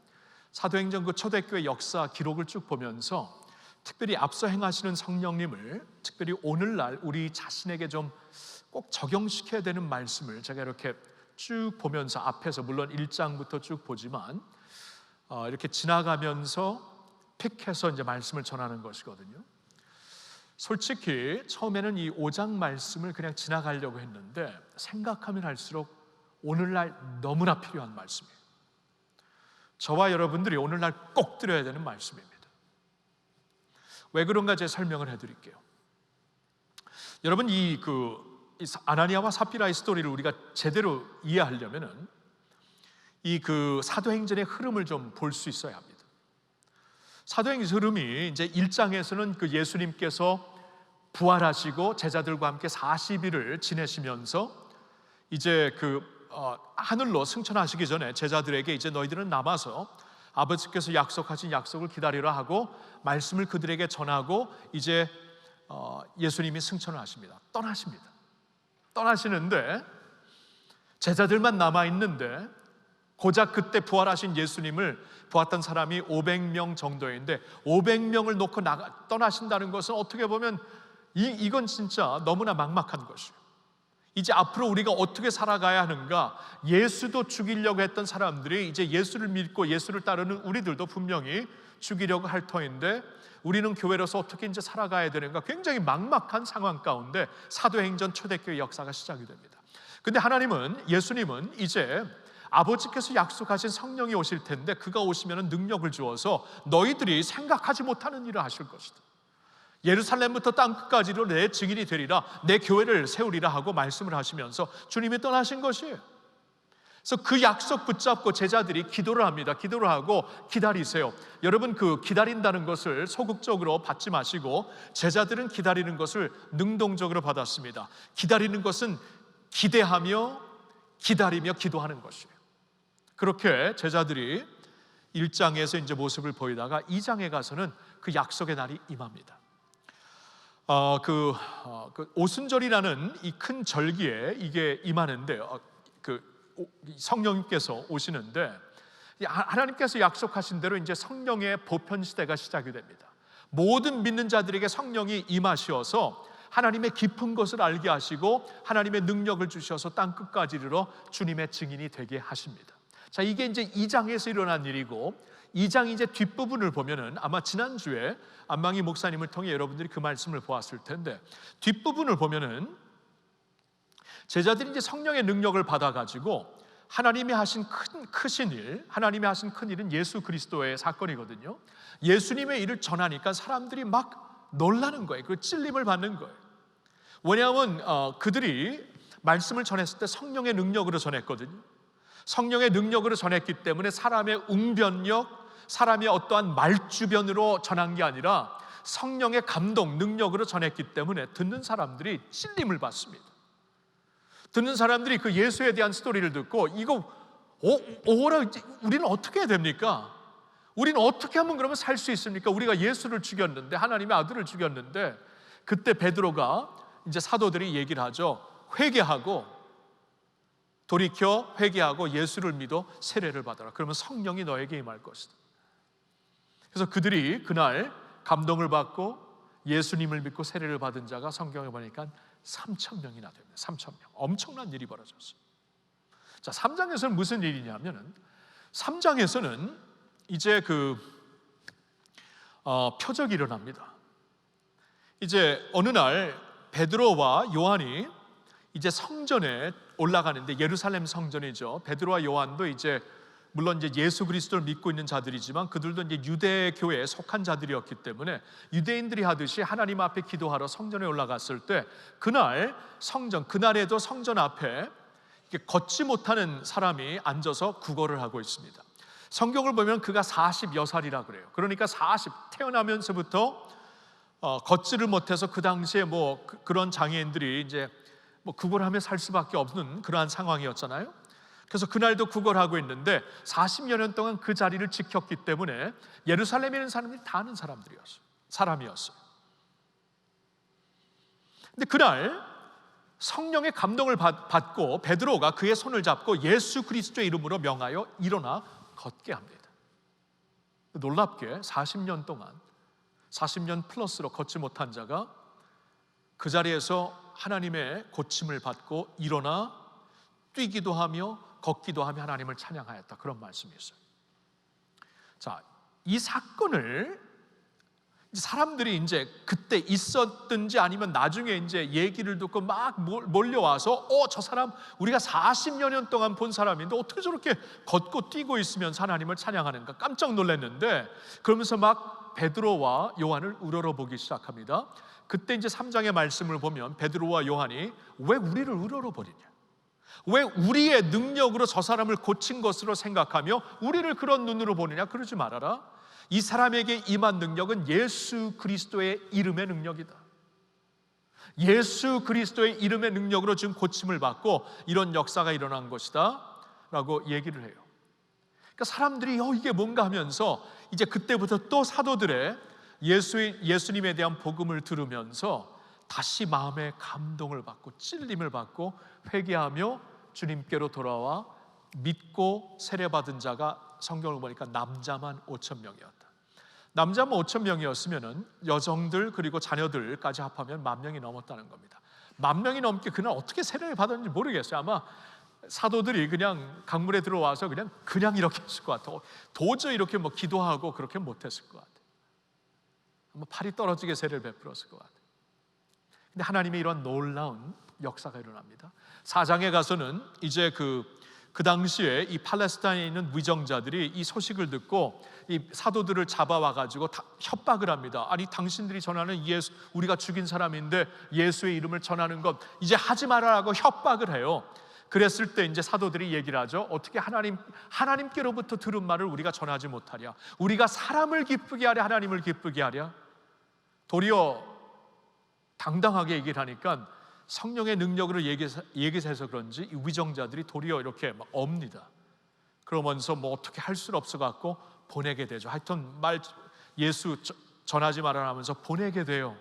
사도행전 그 초대교회 역사 기록을 쭉 보면서 특별히 앞서 행하시는 성령님을 특별히 오늘날 우리 자신에게 좀 꼭 적용시켜야 되는 말씀을 제가 이렇게 쭉 보면서 앞에서 물론 1장부터 쭉 보지만 이렇게 지나가면서 픽해서 이제 말씀을 전하는 것이거든요. 솔직히 처음에는 이 5장 말씀을 그냥 지나가려고 했는데 생각하면 할수록 오늘날 너무나 필요한 말씀이에요. 저와 여러분들이 오늘날 꼭 들어야 되는 말씀입니다. 왜 그런가 제가 설명을 해드릴게요. 여러분 이 아나니아와 삽비라의 스토리를 우리가 제대로 이해하려면은 이 사도행전의 흐름을 좀 볼 수 있어야 합니다. 사도행전 흐름이 이제 1장에서는 그 예수님께서 부활하시고 제자들과 함께 40일을 지내시면서 이제 하늘로 승천하시기 전에 제자들에게 이제 너희들은 남아서 아버지께서 약속하신 약속을 기다리라 하고 말씀을 그들에게 전하고 이제 예수님이 승천을 하십니다. 떠나시는데 제자들만 남아있는데 고작 그때 부활하신 예수님을 보았던 사람이 500명 정도인데 500명을 놓고 떠나신다는 것은 어떻게 보면 이건 진짜 너무나 막막한 것이에요. 이제 앞으로 우리가 어떻게 살아가야 하는가? 예수도 죽이려고 했던 사람들이 이제 예수를 믿고 예수를 따르는 우리들도 분명히 죽이려고 할 터인데 우리는 교회로서 어떻게 이제 살아가야 되는가? 굉장히 막막한 상황 가운데 사도행전 초대교회 역사가 시작이 됩니다. 근데 예수님은 이제 아버지께서 약속하신 성령이 오실 텐데 그가 오시면 능력을 주어서 너희들이 생각하지 못하는 일을 하실 것이다. 예루살렘부터 땅끝까지로 내 증인이 되리라, 내 교회를 세우리라 하고 말씀을 하시면서 주님이 떠나신 것이에요. 그래서 그 약속 붙잡고 제자들이 기도를 합니다. 기도를 하고 기다리세요. 여러분, 그 기다린다는 것을 소극적으로 받지 마시고 제자들은 기다리는 것을 능동적으로 받았습니다. 기다리는 것은 기대하며 기다리며 기도하는 것이에요. 그렇게 제자들이 1장에서 이제 모습을 보이다가 2장에 가서는 그 약속의 날이 임합니다. 그 오순절이라는 이 큰 절기에 이게 임하는데 성령님께서 오시는데 하나님께서 약속하신 대로 이제 성령의 보편 시대가 시작이 됩니다. 모든 믿는 자들에게 성령이 임하시어서 하나님의 깊은 것을 알게 하시고 하나님의 능력을 주셔서 땅 끝까지 이르러 주님의 증인이 되게 하십니다. 자, 이게 이제 2장에서 일어난 일이고 2장 이제 뒷부분을 보면은 아마 지난주에 안망희 목사님을 통해 여러분들이 그 말씀을 보았을 텐데 뒷부분을 보면은 제자들이 이제 성령의 능력을 받아가지고 하나님이 하신 크신 일, 하나님이 하신 큰 일은 예수 그리스도의 사건이거든요. 예수님의 일을 전하니까 사람들이 막 놀라는 거예요. 그 찔림을 받는 거예요. 왜냐하면 그들이 말씀을 전했을 때 성령의 능력으로 전했거든요. 성령의 능력으로 전했기 때문에 사람의 웅변력, 사람의 어떠한 말주변으로 전한 게 아니라 성령의 감동, 능력으로 전했기 때문에 듣는 사람들이 찔림을 받습니다. 듣는 사람들이 그 예수에 대한 스토리를 듣고 이거 우리는 어떻게 해야 됩니까? 우리는 어떻게 하면 그러면 살 수 있습니까? 우리가 예수를 죽였는데, 하나님의 아들을 죽였는데. 그때 베드로가 이제 사도들이 얘기를 하죠. 회개하고 돌이켜 회개하고 예수를 믿어 세례를 받아라. 그러면 성령이 너에게 임할 것이다. 그래서 그들이 그날 감동을 받고 예수님을 믿고 세례를 받은 자가 성경에 보니까 3,000명이나 됩니다. 3,000명. 엄청난 일이 벌어졌어요. 자, 3장에서는 무슨 일이냐면은 3장에서는 이제 표적이 일어납니다. 이제 어느 날 베드로와 요한이 이제 성전에 올라가는데, 예루살렘 성전이죠. 베드로와 요한도 이제 물론 이제 예수 그리스도를 믿고 있는 자들이지만 그들도 이제 유대 교회에 속한 자들이었기 때문에 유대인들이 하듯이 하나님 앞에 기도하러 성전에 올라갔을 때 그날에도 성전 앞에 걷지 못하는 사람이 앉아서 구걸을 하고 있습니다. 성경을 보면 그가 40여 살이라 그래요. 그러니까 태어나면서부터 걷지를 못해서 그 당시에 그런 장애인들이 이제 구걸하며 살 수밖에 없는 그러한 상황이었잖아요. 그래서 그날도 구걸하고 있는데 40여 년 동안 그 자리를 지켰기 때문에 예루살렘에 있는 사람들이 다 아는 사람이었어요. 근데 그날 성령의 감동을 받고 베드로가 그의 손을 잡고 예수 그리스도의 이름으로 명하여 일어나 걷게 합니다. 놀랍게 40년 동안 40년 플러스로 걷지 못한 자가 그 자리에서 하나님의 고침을 받고 일어나 뛰기도 하며 걷기도 하며 하나님을 찬양하였다. 그런 말씀이 있어요. 자, 이 사건을 사람들이 이제 그때 있었든지 아니면 나중에 이제 얘기를 듣고 막 몰려와서 저 사람 우리가 40여 년 동안 본 사람인데 어떻게 저렇게 걷고 뛰고 있으면서 하나님을 찬양하는가 깜짝 놀랐는데, 그러면서 막 베드로와 요한을 우러러보기 시작합니다. 그때 이제 3장의 말씀을 보면 베드로와 요한이 왜 우리를 우러러보리냐, 왜 우리의 능력으로 저 사람을 고친 것으로 생각하며 우리를 그런 눈으로 보느냐, 그러지 말아라. 이 사람에게 임한 능력은 예수 그리스도의 이름의 능력이다. 예수 그리스도의 이름의 능력으로 지금 고침을 받고 이런 역사가 일어난 것이다 라고 얘기를 해요. 그러니까 사람들이 이게 뭔가 하면서 이제 그때부터 또 사도들의 예수님에 대한 복음을 들으면서 다시 마음에 감동을 받고 찔림을 받고 회개하며 주님께로 돌아와 믿고 세례받은 자가 성경을 보니까 남자만 5천 명이었다. 남자만 5천 명이었으면 여성들 그리고 자녀들까지 합하면 10,000명이 넘었다는 겁니다. 10,000명이 넘게 그날 어떻게 세례를 받았는지 모르겠어요. 아마 사도들이 그냥 강물에 들어와서 그냥 이렇게 했을 것 같아요. 도저히 이렇게 뭐 기도하고 그렇게 못했을 것 같아요. 아마 팔이 떨어지게 세례를 베풀었을 것 같아요. 근데 하나님의 이런 놀라운 역사가 일어납니다. 4장에 가서는 이제 그 당시에 이 팔레스타인에 있는 위정자들이 이 소식을 듣고 이 사도들을 잡아와 가지고 협박을 합니다. 아니 당신들이 전하는 예수, 우리가 죽인 사람인데 예수의 이름을 전하는 것 이제 하지 말아라고 협박을 해요. 그랬을 때 이제 사도들이 얘기를 하죠. 어떻게 하나님께로부터 들은 말을 우리가 전하지 못하랴? 우리가 사람을 기쁘게 하랴, 하나님을 기쁘게 하랴? 도리어 당당하게 얘기를 하니까 성령의 능력으로 얘기해서 그런지 이 위정자들이 도리어 이렇게 막 옵니다. 그러면서 뭐 어떻게 할 수 없어 갖고 보내게 되죠. 하여튼 예수 전하지 말아라 하면서 보내게 돼요.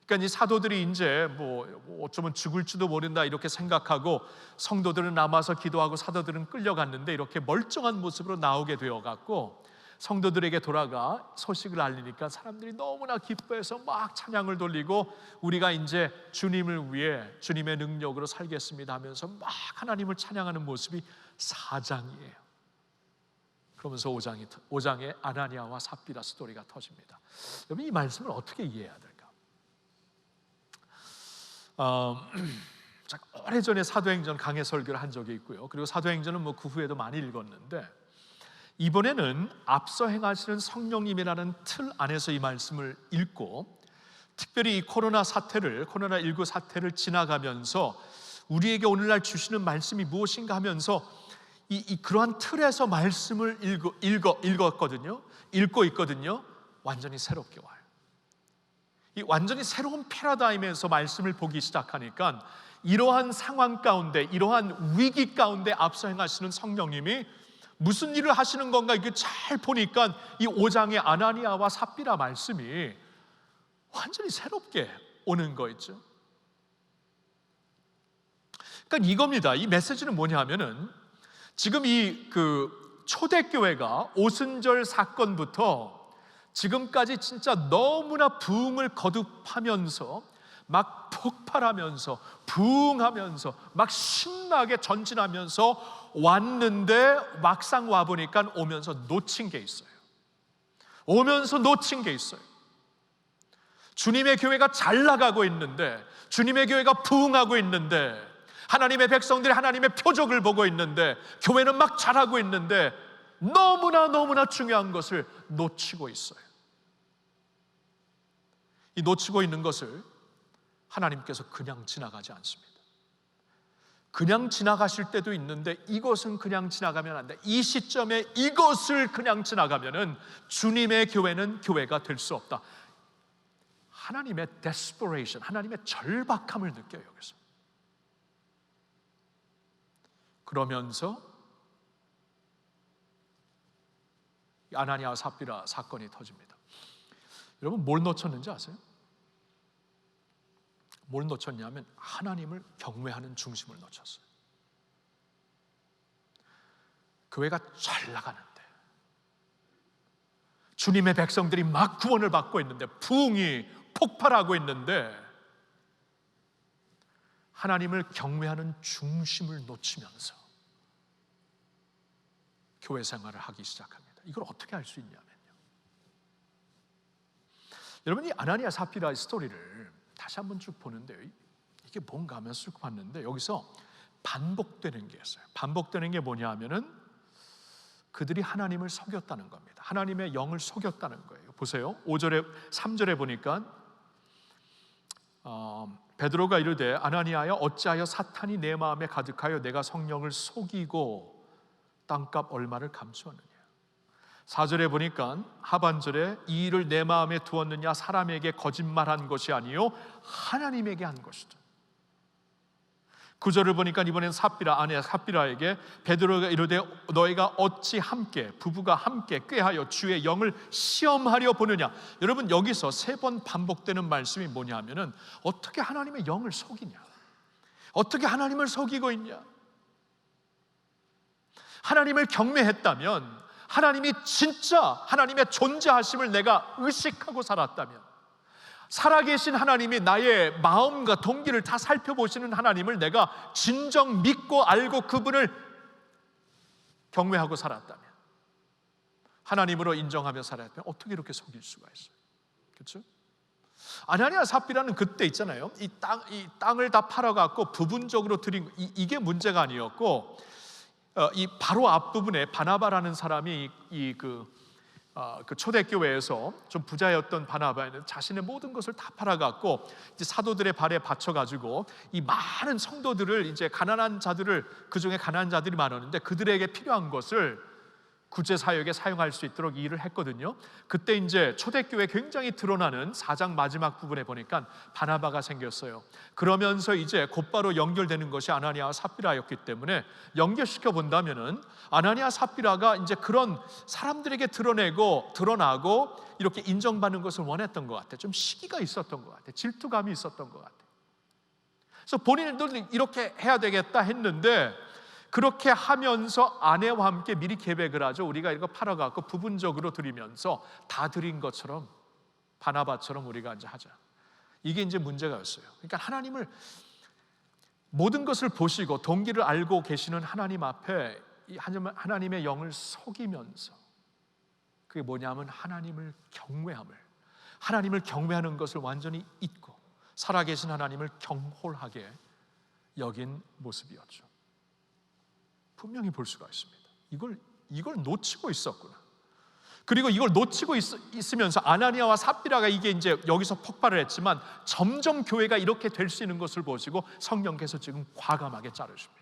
그러니까 이 사도들이 이제 뭐 어쩌면 죽을지도 모른다 이렇게 생각하고 성도들은 남아서 기도하고 사도들은 끌려갔는데 이렇게 멀쩡한 모습으로 나오게 되어 갖고 성도들에게 돌아가 소식을 알리니까 사람들이 너무나 기뻐해서 막 찬양을 돌리고 우리가 이제 주님을 위해 주님의 능력으로 살겠습니다 하면서 막 하나님을 찬양하는 모습이 4장이에요. 그러면서 5장에 아나니아와 삽비라 스토리가 터집니다. 여러분 이 말씀을 어떻게 이해해야 될까? 오래전에 사도행전 강해 설교를 한 적이 있고요. 그리고 사도행전은 뭐 그 후에도 많이 읽었는데 이번에는 앞서 행하시는 성령님이라는 틀 안에서 이 말씀을 읽고 특별히 이 코로나19 사태를 지나가면서 우리에게 오늘날 주시는 말씀이 무엇인가 하면서 그러한 틀에서 말씀을 읽고 있거든요. 완전히 새롭게 와요. 이 완전히 새로운 패러다임에서 말씀을 보기 시작하니까 이러한 상황 가운데, 이러한 위기 가운데 앞서 행하시는 성령님이 무슨 일을 하시는 건가 이게 잘 보니까 이 5장의 아나니아와 삽비라 말씀이 완전히 새롭게 오는 거 있죠. 그러니까 이겁니다. 이 메시지는 뭐냐 하면은 지금 초대교회가 오순절 사건부터 지금까지 진짜 너무나 부흥을 거듭하면서 막 폭발하면서 부흥하면서 막 신나게 전진하면서 왔는데 막상 와보니까 오면서 놓친 게 있어요. 주님의 교회가 잘 나가고 있는데, 주님의 교회가 부흥하고 있는데, 하나님의 백성들이 하나님의 표적을 보고 있는데, 교회는 막 잘하고 있는데 너무나 중요한 것을 놓치고 있어요. 이 놓치고 있는 것을 하나님께서 그냥 지나가지 않습니다. 그냥 지나가실 때도 있는데 이것은 그냥 지나가면 안 돼. 이 시점에 이것을 그냥 지나가면은 주님의 교회는 교회가 될 수 없다. 하나님의 desperation, 하나님의 절박함을 느껴요. 여기서. 그러면서 아나니아와 삽비라 사건이 터집니다. 여러분 뭘 놓쳤는지 아세요? 뭘 놓쳤냐면 하나님을 경외하는 중심을 놓쳤어요. 교회가 잘 나가는데, 주님의 백성들이 막 구원을 받고 있는데, 부흥이 폭발하고 있는데 하나님을 경외하는 중심을 놓치면서 교회 생활을 하기 시작합니다. 이걸 어떻게 할 수 있냐면요, 여러분 이 아나니아 삽비라의 스토리를 다시 한번 쭉 보는데 이게 뭔가 하면서 쭉 봤는데 여기서 반복되는 게 있어요. 반복되는 게 뭐냐 하면은 그들이 하나님을 속였다는 겁니다. 하나님의 영을 속였다는 거예요. 보세요. 3절에 보니까 베드로가 이르되 아나니아여 어찌하여 사탄이 내 마음에 가득하여 내가 성령을 속이고 땅값 얼마를 감추었느냐. 4절에 보니까 하반절에 이 일을 내 마음에 두었느냐 사람에게 거짓말한 것이 아니요 하나님에게 한 것이다. 9절을 보니까 이번엔 삽비라에게 베드로가 이르되 너희가 어찌 함께 부부가 함께 꾀하여 주의 영을 시험하려 보느냐. 여러분 여기서 3번 반복되는 말씀이 뭐냐 하면은 어떻게 하나님의 영을 속이냐, 어떻게 하나님을 속이고 있냐. 하나님을 경외했다면, 하나님이 진짜 하나님의 존재하심을 내가 의식하고 살았다면, 살아계신 하나님이 나의 마음과 동기를 다 살펴보시는 하나님을 내가 진정 믿고 알고 그분을 경외하고 살았다면, 하나님으로 인정하며 살았다면 어떻게 이렇게 속일 수가 있어요? 그렇죠? 아나니아 삽비라는 그때 있잖아요. 이 땅을 다 팔아갖고 부분적으로 드린 이게 문제가 아니었고, 이 바로 앞부분에 바나바라는 사람이 그 초대교회에서 좀 부자였던 바나바는 자신의 모든 것을 다 팔아갖고 이제 사도들의 발에 받쳐가지고 이 많은 성도들을, 이제 가난한 자들을, 그 중에 가난한 자들이 많았는데 그들에게 필요한 것을 구제 사역에 사용할 수 있도록 이 일을 했거든요. 그때 이제 초대교회 굉장히 드러나는 4장 마지막 부분에 보니까 바나바가 생겼어요. 그러면서 이제 곧바로 연결되는 것이 아나니아와 삽비라였기 때문에 연결시켜 본다면은 아나니아 삽비라가 이제 그런 사람들에게 드러나고 이렇게 인정받는 것을 원했던 것 같아요. 좀 시기가 있었던 것 같아요. 질투감이 있었던 것 같아요. 그래서 본인들도 이렇게 해야 되겠다 했는데, 그렇게 하면서 아내와 함께 미리 계획을 하죠. 우리가 이거 팔아갖고 부분적으로 드리면서 다 드린 것처럼, 바나바처럼 우리가 이제 하자. 이게 이제 문제가였어요. 그러니까 하나님을, 모든 것을 보시고 동기를 알고 계시는 하나님 앞에 하나님의 영을 속이면서, 그게 뭐냐면 하나님을 경외하는 것을 완전히 잊고 살아계신 하나님을 경홀하게 여긴 모습이었죠. 분명히 볼 수가 있습니다. 이걸 놓치고 있었구나. 그리고 이걸 놓치고 있으면서 아나니아와 삽비라가 이게 이제 여기서 폭발을 했지만 점점 교회가 이렇게 될 수 있는 것을 보시고 성령께서 지금 과감하게 자르십니다.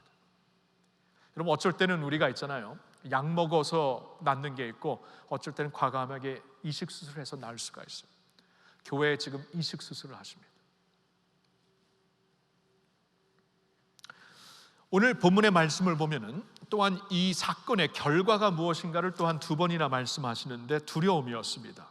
여러분, 어쩔 때는 우리가 있잖아요. 약 먹어서 낫는 게 있고, 어쩔 때는 과감하게 이식 수술해서 나을 수가 있어요. 교회에 지금 이식 수술을 하십니다. 오늘 본문의 말씀을 보면은 또한 이 사건의 결과가 무엇인가를 또한 2번이나 말씀하시는데, 두려움이었습니다.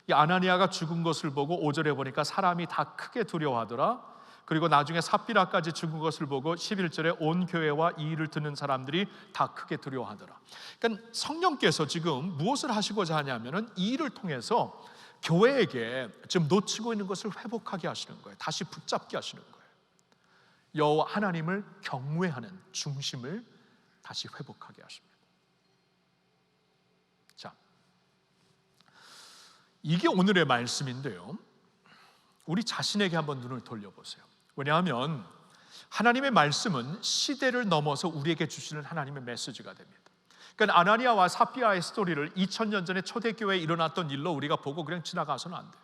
이 아나니아가 죽은 것을 보고 5절에 보니까 사람이 다 크게 두려워하더라. 그리고 나중에 삽비라까지 죽은 것을 보고 11절에 온 교회와 이 일을 듣는 사람들이 다 크게 두려워하더라. 그러니까 성령께서 지금 무엇을 하시고자 하냐면은 이 일을 통해서 교회에게 지금 놓치고 있는 것을 회복하게 하시는 거예요. 다시 붙잡게 하시는 거예요. 여호와 하나님을 경외하는 중심을 다시 회복하게 하십니다. 자, 이게 오늘의 말씀인데요, 우리 자신에게 한번 눈을 돌려보세요. 왜냐하면 하나님의 말씀은 시대를 넘어서 우리에게 주시는 하나님의 메시지가 됩니다. 그러니까 아나니아와 삽비라의 스토리를 2000년 전에 초대교회에 일어났던 일로 우리가 보고 그냥 지나가서는 안 돼요.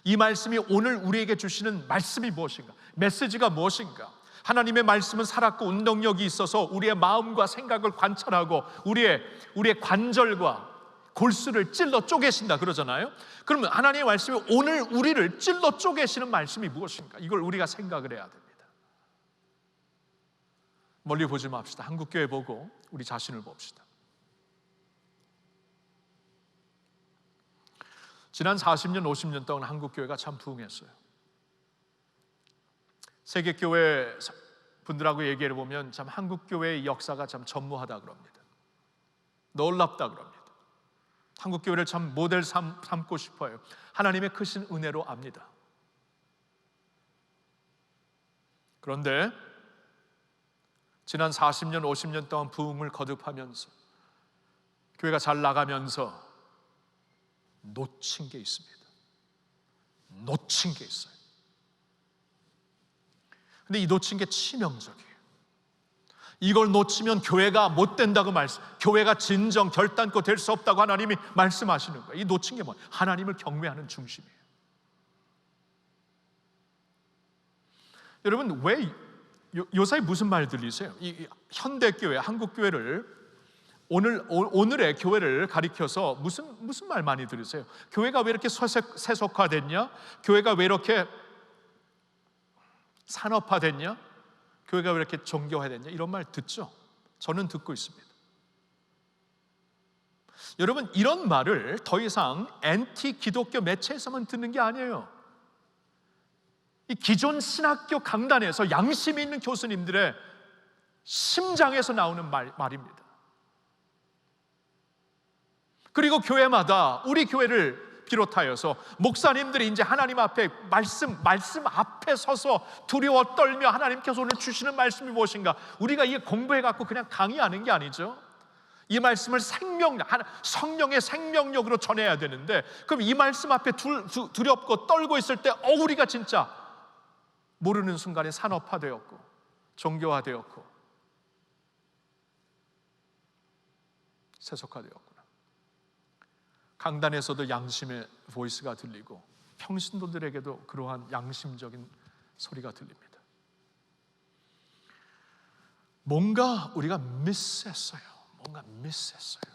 이 말씀이 오늘 우리에게 주시는 말씀이 무엇인가? 메시지가 무엇인가? 하나님의 말씀은 살았고 운동력이 있어서 우리의 마음과 생각을 관찰하고 우리의 관절과 골수를 찔러 쪼개신다 그러잖아요. 그러면 하나님의 말씀이 오늘 우리를 찔러 쪼개시는 말씀이 무엇인가? 이걸 우리가 생각을 해야 됩니다. 멀리 보지 맙시다. 한국교회 보고 우리 자신을 봅시다. 지난 40년, 50년 동안 한국교회가 참 부흥했어요. 세계교회 분들하고 얘기해 보면 참 한국교회의 역사가 참 전무하다 그럽니다. 놀랍다 그럽니다. 한국교회를 참 모델 삼고 싶어요. 하나님의 크신 은혜로 압니다. 그런데 지난 40년, 50년 동안 부흥을 거듭하면서 교회가 잘 나가면서 놓친 게 있습니다. 놓친 게 있어요. 근데 이 놓친 게 치명적이에요. 이걸 놓치면 교회가 못 된다고 교회가 진정 결단코 될 수 없다고 하나님이 말씀하시는 거예요. 이 놓친 게 뭐예요? 하나님을 경외하는 중심이에요. 여러분, 왜 요사이 무슨 말 들리세요? 이 현대교회, 한국교회를 오늘의 교회를 가리켜서 무슨 말 많이 들으세요? 교회가 왜 이렇게 세속화됐냐? 교회가 왜 이렇게 산업화됐냐? 교회가 왜 이렇게 정교화됐냐? 이런 말 듣죠? 저는 듣고 있습니다. 여러분, 이런 말을 더 이상 엔티 기독교 매체에서만 듣는 게 아니에요. 이 기존 신학교 강단에서 양심이 있는 교수님들의 심장에서 나오는 말입니다. 그리고 교회마다 우리 교회를 비롯하여서 목사님들이 이제 하나님 앞에 말씀 앞에 서서 두려워 떨며 하나님께서 오늘 주시는 말씀이 무엇인가, 우리가 이게 공부해 갖고 그냥 강의하는 게 아니죠. 이 말씀을 성령의 생명력으로 전해야 되는데, 그럼 이 말씀 앞에 두렵고 떨고 있을 때 우리가 진짜 모르는 순간에 산업화되었고 종교화되었고 세속화되었구나. 강단에서도 양심의 보이스가 들리고 평신도들에게도 그러한 양심적인 소리가 들립니다. 뭔가 우리가 미스했어요. 뭔가 미스했어요.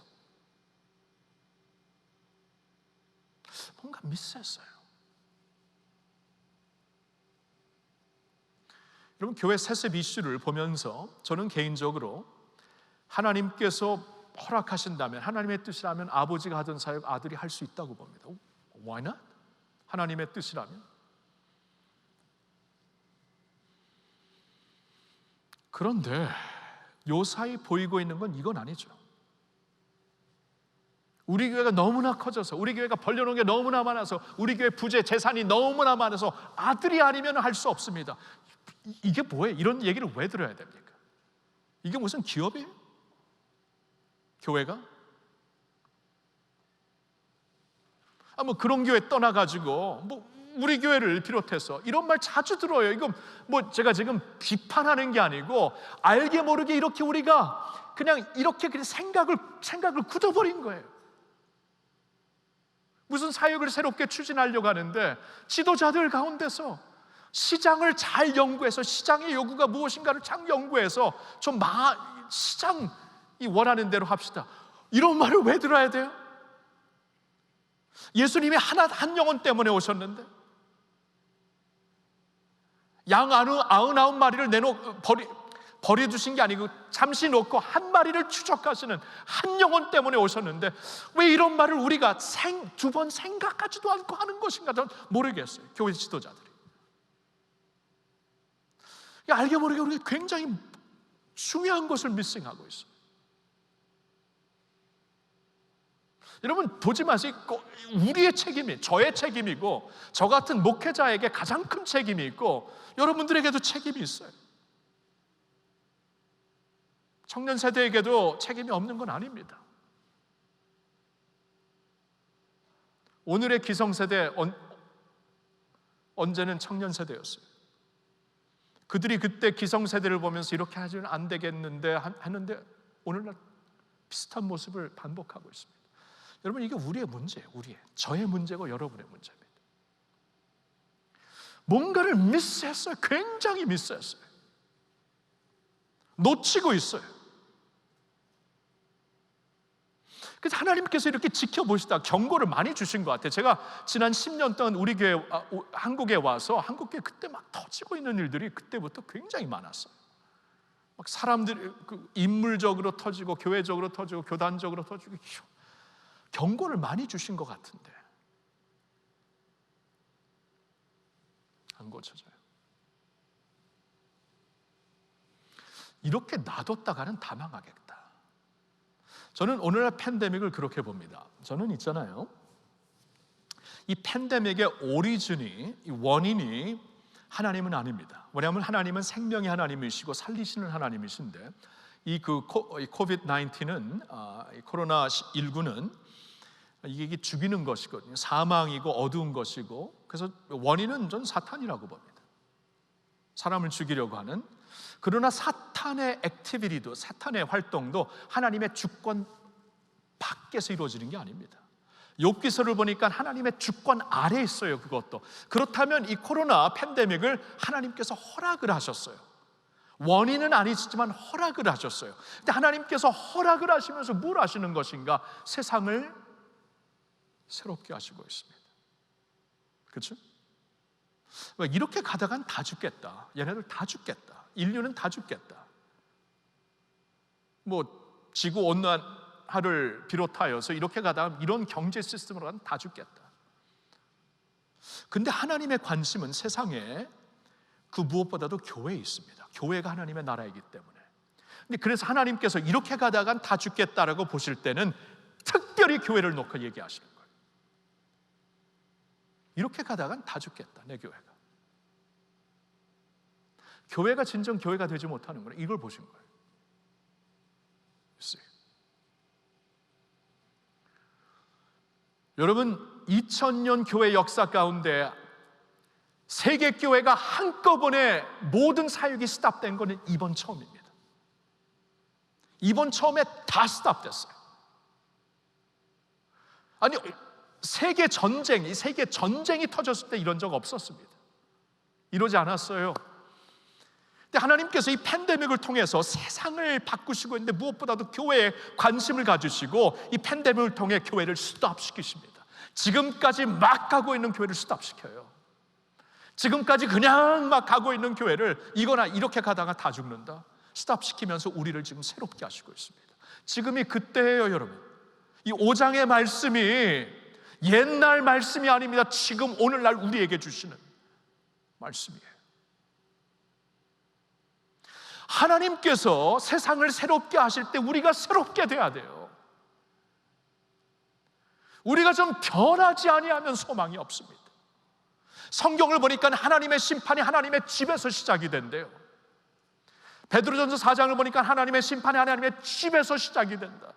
여러분, 교회 세습 이슈를 보면서 저는 개인적으로 하나님께서 허락하신다면, 하나님의 뜻이라면 아버지가 하던 사역 아들이 할 수 있다고 봅니다. Why not? 하나님의 뜻이라면. 그런데 요사이 보이고 있는 건 이건 아니죠. 우리 교회가 너무나 커져서, 우리 교회가 벌려놓은 게 너무나 많아서, 우리 교회 부재 재산이 너무나 많아서 아들이 아니면 할 수 없습니다. 이게 뭐예요? 이런 얘기를 왜 들어야 됩니까? 이게 무슨 기업이에요? 교회가? 뭐 그런 교회 떠나가지고 우리 교회를 비롯해서 이런 말 자주 들어요. 이거 제가 지금 비판하는 게 아니고 알게 모르게 이렇게 우리가 그냥 생각을 굳어버린 거예요. 무슨 사역을 새롭게 추진하려고 하는데 지도자들 가운데서 시장을 잘 연구해서 시장의 요구가 무엇인가를 잘 연구해서 시장이 원하는 대로 합시다. 이런 말을 왜 들어야 돼요? 예수님이 한 영혼 때문에 오셨는데 양 99마리를 버려두신 게 아니고 잠시 놓고 한 마리를 추적하시는 한 영혼 때문에 오셨는데 왜 이런 말을 우리가 두 번 생각하지도 않고 하는 것인가 저는 모르겠어요. 교회 지도자들이 알게 모르게 우리가 굉장히 중요한 것을 미싱하고 있어요. 여러분 보지 마세요. 우리의 책임이 저의 책임이고 저 같은 목회자에게 가장 큰 책임이 있고 여러분들에게도 책임이 있어요. 청년 세대에게도 책임이 없는 건 아닙니다. 오늘의 기성세대 언제는 청년 세대였어요. 그들이 그때 기성세대를 보면서 이렇게 하지는 안 되겠는데 하는데 오늘날 비슷한 모습을 반복하고 있습니다. 여러분 이게 우리의 문제예요. 저의 문제고 여러분의 문제입니다. 뭔가를 미스했어요. 굉장히 미스했어요. 놓치고 있어요. 그래서 하나님께서 이렇게 지켜보시다 경고를 많이 주신 것 같아요. 제가 지난 10년 동안 우리 교회 한국에 와서 한국교회 그때 막 터지고 있는 일들이 그때부터 굉장히 많았어요. 막 사람들이 인물적으로 터지고 교회적으로 터지고 교단적으로 터지고 경고를 많이 주신 것 같은데 안 고쳐져요. 이렇게 놔뒀다가는 다 망하겠다. 저는 오늘날 팬데믹을 그렇게 봅니다. 저는 있잖아요, 이 팬데믹의 오리진이, 이 원인이 하나님은 아닙니다. 왜냐하면 하나님은 생명의 하나님이시고 살리시는 하나님이신데 이 코비드-19는 코로나19는 이게 죽이는 것이거든요. 사망이고 어두운 것이고, 그래서 원인은 전 사탄이라고 봅니다. 사람을 죽이려고 하는. 그러나 사탄의 액티비티도, 사탄의 활동도 하나님의 주권 밖에서 이루어지는 게 아닙니다. 욥기서를 보니까 하나님의 주권 아래에 있어요. 그것도. 그렇다면 이 코로나 팬데믹을 하나님께서 허락을 하셨어요. 원인은 아니지만 허락을 하셨어요. 근데 하나님께서 허락을 하시면서 뭘 하시는 것인가? 세상을 새롭게 하시고 있습니다. 그렇죠? 이렇게 가다간 다 죽겠다. 얘네들 다 죽겠다. 인류는 다 죽겠다. 지구 온난화를 비롯하여서 이렇게 가다가 이런 경제 시스템으로 가면 다 죽겠다. 근데 하나님의 관심은 세상에 그 무엇보다도 교회에 있습니다. 교회가 하나님의 나라이기 때문에. 근데 그래서 하나님께서 이렇게 가다간 다 죽겠다라고 보실 때는 특별히 특별히 교회를 놓고 얘기하시는 거예요. 이렇게 가다간 다 죽겠다, 내 교회가. 교회가 진정 교회가 되지 못하는 거예요. 이걸 보신 거예요. 여러분, 2000년 교회 역사 가운데 세계 교회가 한꺼번에 모든 사역이 스탑된 거는 이번 처음입니다. 이번 처음에 다 스탑됐어요. 아니, 세계 전쟁이 터졌을 때 이런 적 없었습니다. 이러지 않았어요. 근데 하나님께서 이 팬데믹을 통해서 세상을 바꾸시고 있는데 무엇보다도 교회에 관심을 가지시고 이 팬데믹을 통해 교회를 스탑시키십니다. 지금까지 막 가고 있는 교회를 스탑시켜요. 지금까지 그냥 막 가고 있는 교회를 이거나 이렇게 가다가 다 죽는다, 스탑시키면서 우리를 지금 새롭게 하시고 있습니다. 지금이 그때예요, 여러분. 이 5장의 말씀이 옛날 말씀이 아닙니다. 지금 오늘날 우리에게 주시는 말씀이에요. 하나님께서 세상을 새롭게 하실 때 우리가 새롭게 돼야 돼요. 우리가 좀 변하지 아니하면 소망이 없습니다. 성경을 보니까 하나님의 심판이 하나님의 집에서 시작이 된대요. 베드로전서 4장을 보니까 하나님의 심판이 하나님의 집에서 시작이 된다.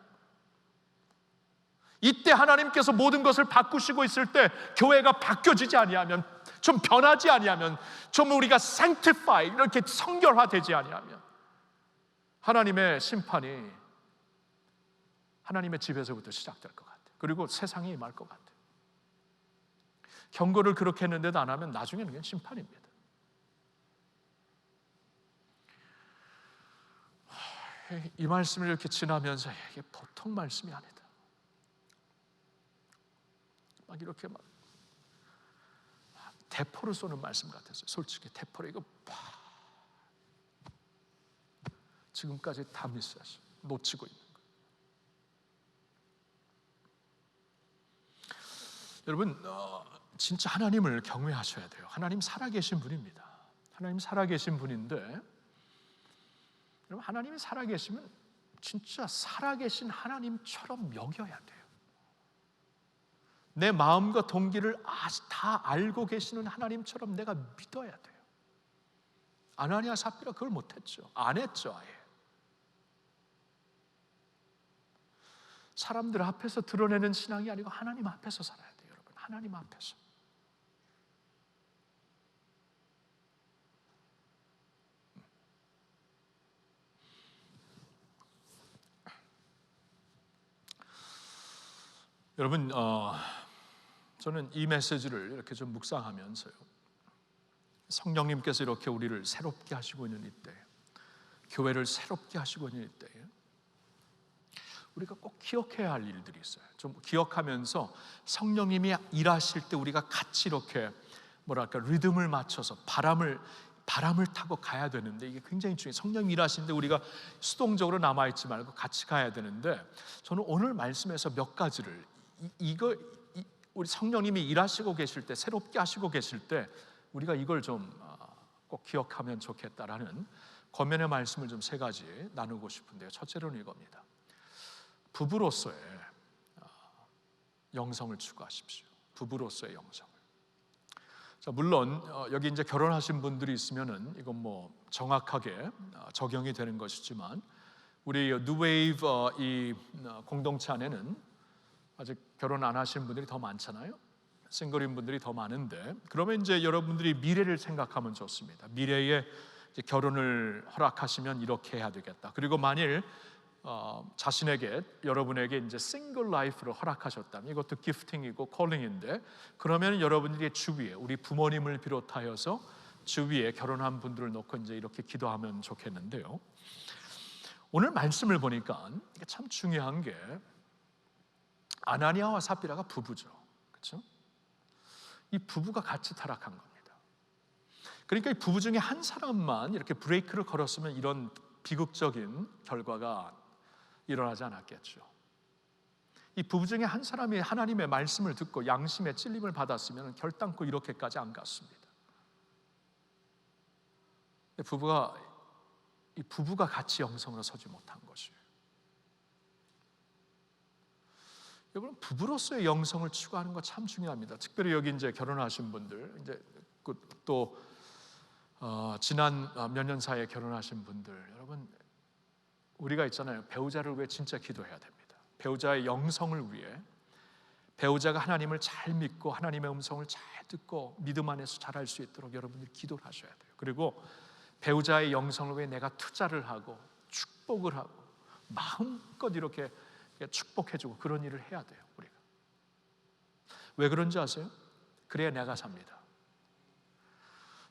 이때 하나님께서 모든 것을 바꾸시고 있을 때 교회가 바뀌어지지 아니하면, 좀 변하지 아니하면, 좀 우리가 sanctify, 이렇게 성결화되지 아니하면 하나님의 심판이 하나님의 집에서부터 시작될 것 같아요. 그리고 세상이 임할 것 같아요. 경고를 그렇게 했는데도 안 하면 나중에는 그냥 심판입니다. 이 말씀을 이렇게 지나면서 이게 보통 말씀이 아니다. 막 이렇게 막 대포를 쏘는 말씀 같았어요. 솔직히 대포를 이거 팍 지금까지 다 미스했어. 놓치고 있는 거예요. 여러분, 진짜 하나님을 경외하셔야 돼요. 하나님 살아계신 분입니다. 하나님 살아계신 분인데, 여러분, 하나님이 살아계시면 진짜 살아계신 하나님처럼 여겨야 돼요. 내 마음과 동기를 다 알고 계시는 하나님처럼 내가 믿어야 돼요. 아나니아 삽비라 그걸 못했죠. 안 했죠, 아예. 사람들 앞에서 드러내는 신앙이 아니고 하나님 앞에서 살아야 돼요, 여러분. 하나님 앞에서. 여러분, 저는 이 메시지를 이렇게 좀 묵상하면서요, 성령님께서 이렇게 우리를 새롭게 하시고 있는 이때, 교회를 새롭게 하시고 있는 이때에 우리가 꼭 기억해야 할 일들이 있어요. 좀 기억하면서 성령님이 일하실 때 우리가 같이 이렇게 뭐랄까 리듬을 맞춰서 바람을 타고 가야 되는데, 이게 굉장히 중요해요. 성령이 일하시는데 우리가 수동적으로 남아있지 말고 같이 가야 되는데, 저는 오늘 말씀에서 몇 가지를 우리 성령님이 일하시고 계실 때, 새롭게 하시고 계실 때 우리가 이걸 좀 꼭 기억하면 좋겠다라는 권면의 말씀을 좀 3가지 나누고 싶은데요. 첫째로는 이겁니다. 부부로서의 영성을 추구하십시오. 부부로서의 영성을. 자, 물론 여기 이제 결혼하신 분들이 있으면은 이건 뭐 정확하게 적용이 되는 것이지만, 우리 뉴웨이브 이 공동체 안에는 아직 결혼 안 하신 분들이 더 많잖아요. 싱글인 분들이 더 많은데, 그러면 이제 여러분들이 미래를 생각하면 좋습니다. 미래에 이제 결혼을 허락하시면 이렇게 해야 되겠다. 그리고 만일 자신에게, 여러분에게 이제 싱글 라이프를 허락하셨다면, 이것도 기프팅이고 콜링인데, 그러면 여러분들의 주위에, 우리 부모님을 비롯하여서 주위에 결혼한 분들을 놓고 이제 이렇게 기도하면 좋겠는데요. 오늘 말씀을 보니까 참 중요한 게, 아나니아와 삽비라가 부부죠, 그렇죠? 이 부부가 같이 타락한 겁니다. 그러니까 이 부부 중에 한 사람만 이렇게 브레이크를 걸었으면 이런 비극적인 결과가 일어나지 않았겠죠. 이 부부 중에 한 사람이 하나님의 말씀을 듣고 양심의 찔림을 받았으면 결단코 이렇게까지 안 갔습니다. 이 부부가 같이 영성으로 서지 못한 것이에요. 여러분, 부부로서의 영성을 추구하는 거 참 중요합니다. 특별히 여기 이제 결혼하신 분들, 이제 또 지난 몇 년 사이에 결혼하신 분들, 여러분, 우리가 있잖아요. 배우자를 위해 진짜 기도해야 됩니다. 배우자의 영성을 위해, 배우자가 하나님을 잘 믿고 하나님의 음성을 잘 듣고 믿음 안에서 잘할 수 있도록 여러분들이 기도를 하셔야 돼요. 그리고 배우자의 영성을 위해 내가 투자를 하고 축복을 하고 마음껏 이렇게 축복해주고 그런 일을 해야 돼요. 우리가 왜 그런지 아세요? 그래야 내가 삽니다.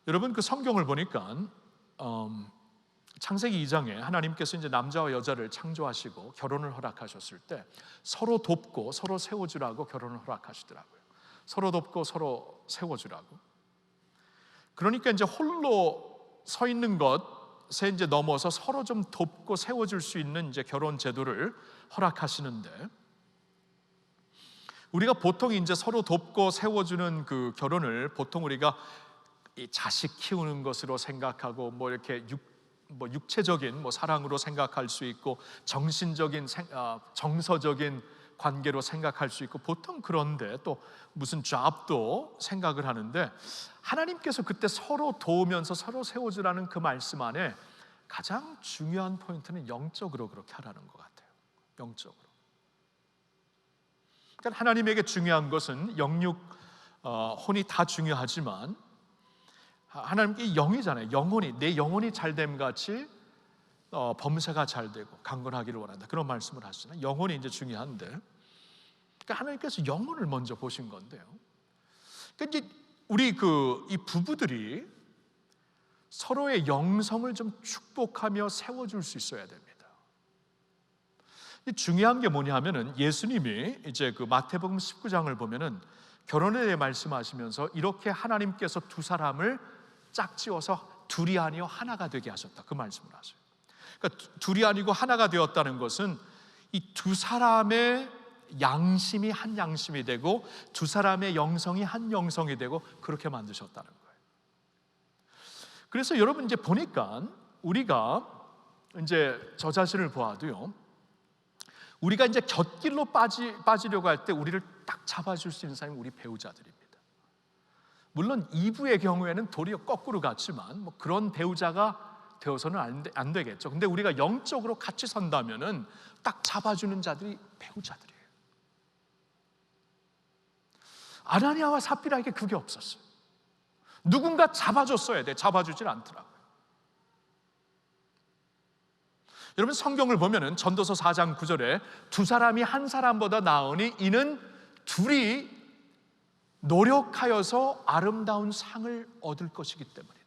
여러분, 그 성경을 보니까 창세기 2장에 하나님께서 이제 남자와 여자를 창조하시고 결혼을 허락하셨을 때 서로 돕고 서로 세워주라고 결혼을 허락하시더라고요. 서로 돕고 서로 세워주라고. 그러니까 이제 홀로 서 있는 것에 이제 넘어서 서로 좀 돕고 세워줄 수 있는 이제 결혼 제도를 허락하시는데, 우리가 보통 이제 서로 돕고 세워주는 그 결혼을 보통 우리가 이 자식 키우는 것으로 생각하고 뭐 이렇게 육체적인 사랑으로 생각할 수 있고 정신적인 정서적인 관계로 생각할 수 있고 보통 그런데 또 무슨 잡도 생각을 하는데, 하나님께서 그때 서로 도우면서 서로 세워주라는 그 말씀 안에 가장 중요한 포인트는 영적으로 그렇게 하라는 것 같아요. 영적으로. 그러니까 하나님에게 중요한 것은 영육, 혼이 다 중요하지만 하나님께 영이잖아요. 영혼이, 내 영혼이 잘됨 같이 범사가 잘 되고 강건하기를 원한다. 그런 말씀을 하시잖아요. 영혼이 이제 중요한데, 그러니까 하나님께서 영혼을 먼저 보신 건데요. 그러니까 이제 우리 이 부부들이 서로의 영성을 좀 축복하며 세워줄 수 있어야 됩니다. 중요한 게 뭐냐 하면은 예수님이 이제 그 마태복음 19장을 보면은 결혼에 대해 말씀하시면서 이렇게 하나님께서 두 사람을 짝지어서 둘이 아니요 하나가 되게 하셨다, 그 말씀을 하세요. 그러니까 둘이 아니고 하나가 되었다는 것은 이 두 사람의 양심이 한 양심이 되고 두 사람의 영성이 한 영성이 되고 그렇게 만드셨다는 거예요. 그래서 여러분 이제 보니까 우리가 이제 저 자신을 보아도요, 우리가 이제 곁길로 빠지려고 할 때 우리를 딱 잡아줄 수 있는 사람이 우리 배우자들입니다. 물론 이부의 경우에는 도리어 거꾸로 갔지만 그런 배우자가 되어서는 안 되겠죠. 근데 우리가 영적으로 같이 선다면은 딱 잡아주는 자들이 배우자들이에요. 아나니아와 삽비라에게 그게 없었어요. 누군가 잡아줬어야 돼. 잡아주질 않더라고요. 여러분, 성경을 보면은 전도서 4장 9절에 두 사람이 한 사람보다 나으니 이는 둘이 노력하여서 아름다운 상을 얻을 것이기 때문이다.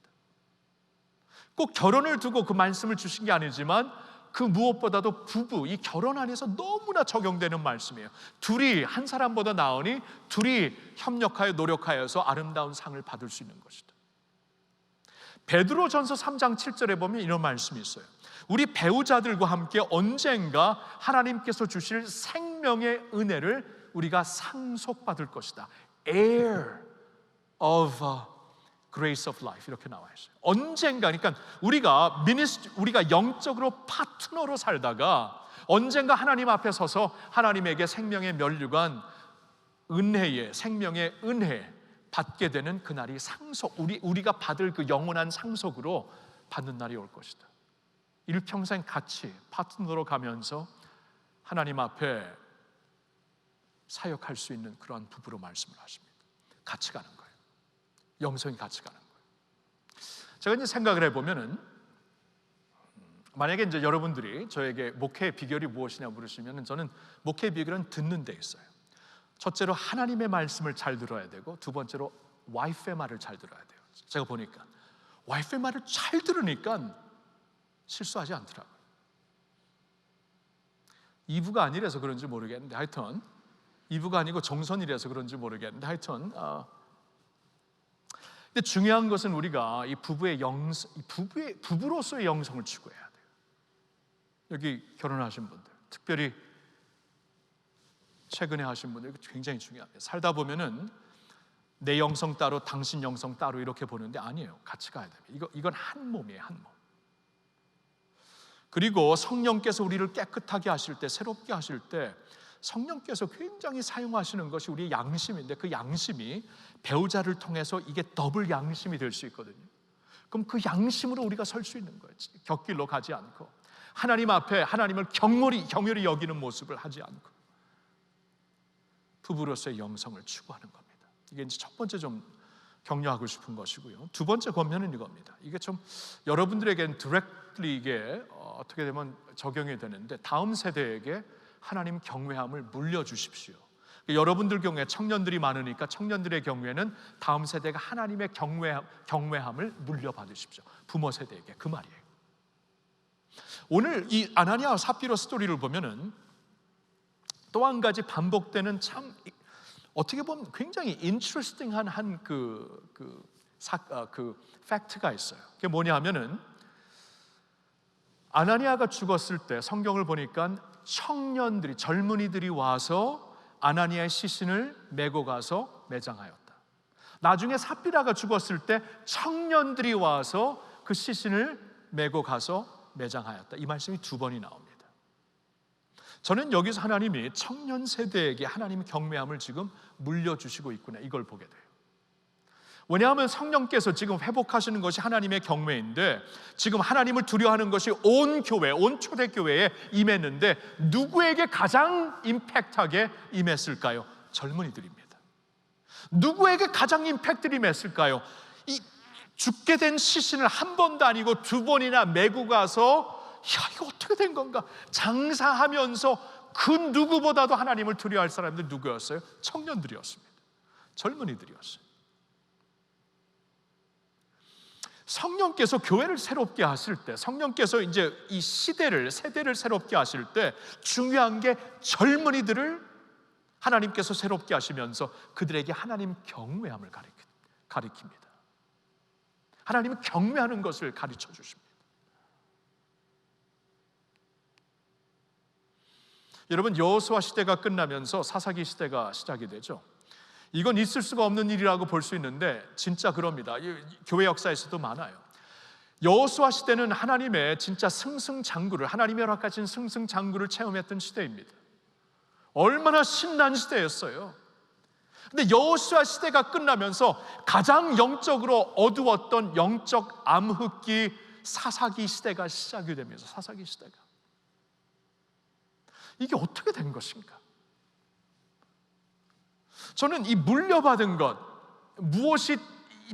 꼭 결혼을 두고 그 말씀을 주신 게 아니지만 그 무엇보다도 부부, 이 결혼 안에서 너무나 적용되는 말씀이에요. 둘이 한 사람보다 나으니 둘이 협력하여 노력하여서 아름다운 상을 받을 수 있는 것이다. 베드로전서 3장 7절에 보면 이런 말씀이 있어요. 우리 배우자들과 함께 언젠가 하나님께서 주실 생명의 은혜를 우리가 상속받을 것이다. Heir of grace of life, 이렇게 나와 있어요. 언젠가, 그러니까 우리가 영적으로 파트너로 살다가 언젠가 하나님 앞에 서서 하나님에게 생명의 면류관, 은혜의 생명의 은혜 받게 되는 그날이 상속, 우리가 받을 그 영원한 상속으로 받는 날이 올 것이다. 일평생 같이 파트너로 가면서 하나님 앞에 사역할 수 있는 그러한 부부로 말씀을 하십니다. 같이 가는 거예요. 영성이 같이 가는 거예요. 제가 이제 생각을 해보면은, 만약에 이제 여러분들이 저에게 목회의 비결이 무엇이냐 물으시면은 저는 목회의 비결은 듣는 데 있어요. 첫째로 하나님의 말씀을 잘 들어야 되고, 두 번째로 와이프의 말을 잘 들어야 돼요. 제가 보니까 와이프의 말을 잘 들으니까 실수하지 않더라고요. 이부가 아니라서 그런지 모르겠는데 하여튼, 이부가 아니고 정선이라서 그런지 모르겠는데 하여튼, 근데 중요한 것은 우리가 이 부부로서의 영성을 추구해야 돼요. 여기 결혼하신 분들, 특별히 최근에 하신 분들 굉장히 중요합니다. 살다 보면은 내 영성 따로 당신 영성 따로 이렇게 보는데 아니에요. 같이 가야 됩니다. 이건 한 몸이에요, 한 몸. 그리고 성령께서 우리를 깨끗하게 하실 때, 새롭게 하실 때 성령께서 굉장히 사용하시는 것이 우리의 양심인데, 그 양심이 배우자를 통해서 이게 더블 양심이 될 수 있거든요. 그럼 그 양심으로 우리가 설 수 있는 거예요. 곁길로 가지 않고 하나님 앞에 하나님을 경홀히 여기는 모습을 하지 않고 부부로서의 영성을 추구하는 겁니다. 이게 이제 첫 번째 좀 격려하고 싶은 것이고요. 두 번째 권면은 이겁니다. 이게 좀 여러분들에겐 디렉트리 이게 어떻게 되면 적용이 되는데, 다음 세대에게 하나님 경외함을 물려주십시오. 여러분들 경우에 청년들이 많으니까 청년들의 경우에는 다음 세대가 하나님의 경외함을 물려받으십시오. 부모 세대에게, 그 말이에요. 오늘 이 아나니아와 삽비라 스토리를 보면은 또 한 가지 반복되는, 참 어떻게 보면 굉장히 인트레스팅한 그 팩트가 있어요. 그게 뭐냐 하면은, 아나니아가 죽었을 때 성경을 보니까 청년들이, 젊은이들이 와서 아나니아의 시신을 메고 가서 매장하였다. 나중에 삽비라가 죽었을 때 청년들이 와서 그 시신을 메고 가서 매장하였다. 이 말씀이 두 번이 나옵니다. 저는 여기서 하나님이 청년 세대에게 하나님의 경외함을 지금 물려주시고 있구나, 이걸 보게 돼요. 왜냐하면 성령께서 지금 회복하시는 것이 하나님의 경외인데, 지금 하나님을 두려워하는 것이 온 교회, 온 초대교회에 임했는데 누구에게 가장 임팩트하게 임했을까요? 젊은이들입니다. 누구에게 가장 임팩트를 임했을까요? 이 죽게 된 시신을 한 번도 아니고 두 번이나 메고 가서, 야, 이거 어떻게 된 건가 장사하면서 그 누구보다도 하나님을 두려워할 사람들 누구였어요? 청년들이었습니다. 젊은이들이었어요. 성령께서 교회를 새롭게 하실 때, 성령께서 이제 이 세대를 새롭게 하실 때 중요한 게 젊은이들을 하나님께서 새롭게 하시면서 그들에게 하나님 경외함을 가리킵니다. 하나님을 경외하는 것을 가르쳐 주십니다. 여러분, 여호수아 시대가 끝나면서 사사기 시대가 시작이 되죠. 이건 있을 수가 없는 일이라고 볼 수 있는데 진짜 그럽니다. 교회 역사에서도 많아요. 여호수아 시대는 하나님의 진짜 승승장구를, 하나님이 허락하신 승승장구를 체험했던 시대입니다. 얼마나 신난 시대였어요. 근데 여호수아 시대가 끝나면서 가장 영적으로 어두웠던 영적 암흑기 사사기 시대가 시작이 되면서, 사사기 시대가, 이게 어떻게 된 것인가? 저는 이 물려받은 것, 무엇이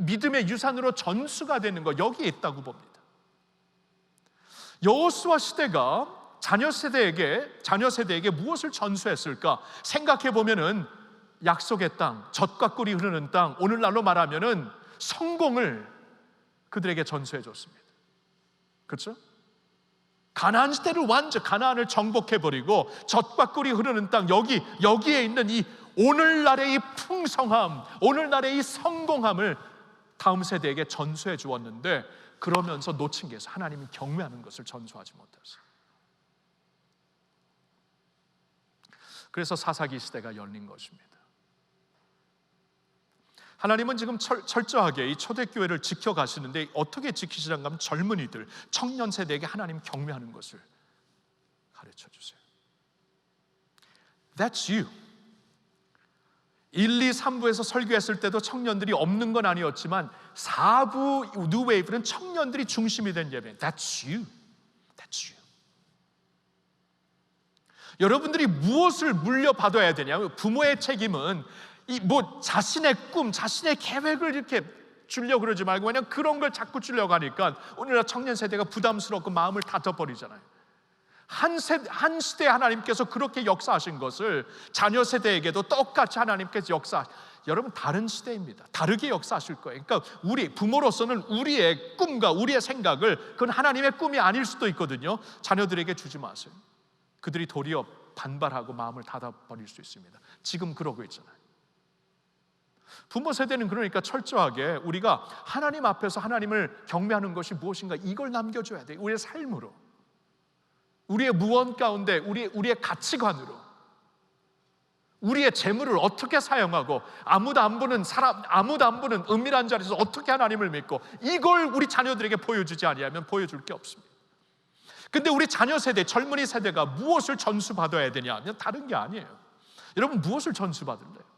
믿음의 유산으로 전수가 되는 것, 여기에 있다고 봅니다. 여호수아 시대가 자녀 세대에게 무엇을 전수했을까? 생각해 보면은 약속의 땅, 젖과 꿀이 흐르는 땅, 오늘날로 말하면은 성공을 그들에게 전수해 줬습니다. 그렇죠? 가나안 시대를 완전 가나안을 정복해 버리고 젖과 꿀이 흐르는 땅, 여기에 있는 이 오늘날의 이 풍성함, 오늘날의 이 성공함을 다음 세대에게 전수해 주었는데, 그러면서 놓친 게 있어요. 하나님이 경외하는 것을 전수하지 못했어요. 그래서 사사기 시대가 열린 것입니다. 하나님은 지금 철저하게 이 초대교회를 지켜가시는데, 어떻게 지키시는가 하면 젊은이들, 청년 세대에게 하나님 경외하는 것을 가르쳐 주세요. That's you. 1, 2, 3부에서 설교했을 때도 청년들이 없는 건 아니었지만 4부 뉴웨이브는 청년들이 중심이 된 예배. That's you. That's you. 여러분들이 무엇을 물려받아야 되냐면, 부모의 책임은 자신의 꿈, 자신의 계획을 이렇게 주려고 그러지 말고 그냥 그런 걸 자꾸 주려고 하니까 오늘날 청년 세대가 부담스럽고 마음을 닫아버리잖아요. 한 시대에 하나님께서 그렇게 역사하신 것을 자녀 세대에게도 똑같이 하나님께서 여러분, 다른 시대입니다. 다르게 역사하실 거예요. 그러니까 우리 부모로서는 우리의 꿈과 우리의 생각을, 그건 하나님의 꿈이 아닐 수도 있거든요, 자녀들에게 주지 마세요. 그들이 도리어 반발하고 마음을 닫아버릴 수 있습니다. 지금 그러고 있잖아요. 부모 세대는 그러니까 철저하게 우리가 하나님 앞에서 하나님을 경배하는 것이 무엇인가, 이걸 남겨줘야 돼요. 우리의 삶으로, 우리의 무언 가운데, 우리의 가치관으로, 우리의 재물을 어떻게 사용하고, 아무도 안 보는 은밀한 자리에서 어떻게 하나님을 믿고, 이걸 우리 자녀들에게 보여주지 아니하면 보여줄 게 없습니다. 근데 우리 자녀 세대, 젊은이 세대가 무엇을 전수받아야 되냐 하면 다른 게 아니에요. 여러분 무엇을 전수받을래요?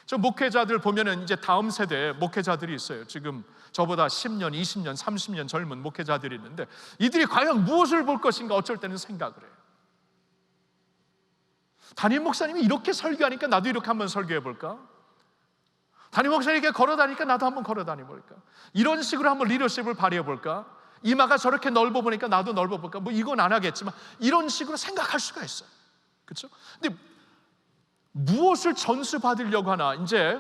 저 목회자들 보면은 이제 다음 세대 목회자들이 있어요. 지금 저보다 10년, 20년, 30년 젊은 목회자들이 있는데 이들이 과연 무엇을 볼 것인가 어쩔 때는 생각을 해요. 담임 목사님이 이렇게 설교하니까 나도 이렇게 한번 설교해 볼까? 담임 목사님이 이렇게 걸어다니니까 나도 한번 걸어다니 볼까? 이런 식으로 한번 리더십을 발휘해 볼까? 이마가 저렇게 넓어 보니까 나도 넓어 볼까? 뭐 이건 안 하겠지만 이런 식으로 생각할 수가 있어요. 그렇죠? 근데 무엇을 전수받으려고 하나? 이제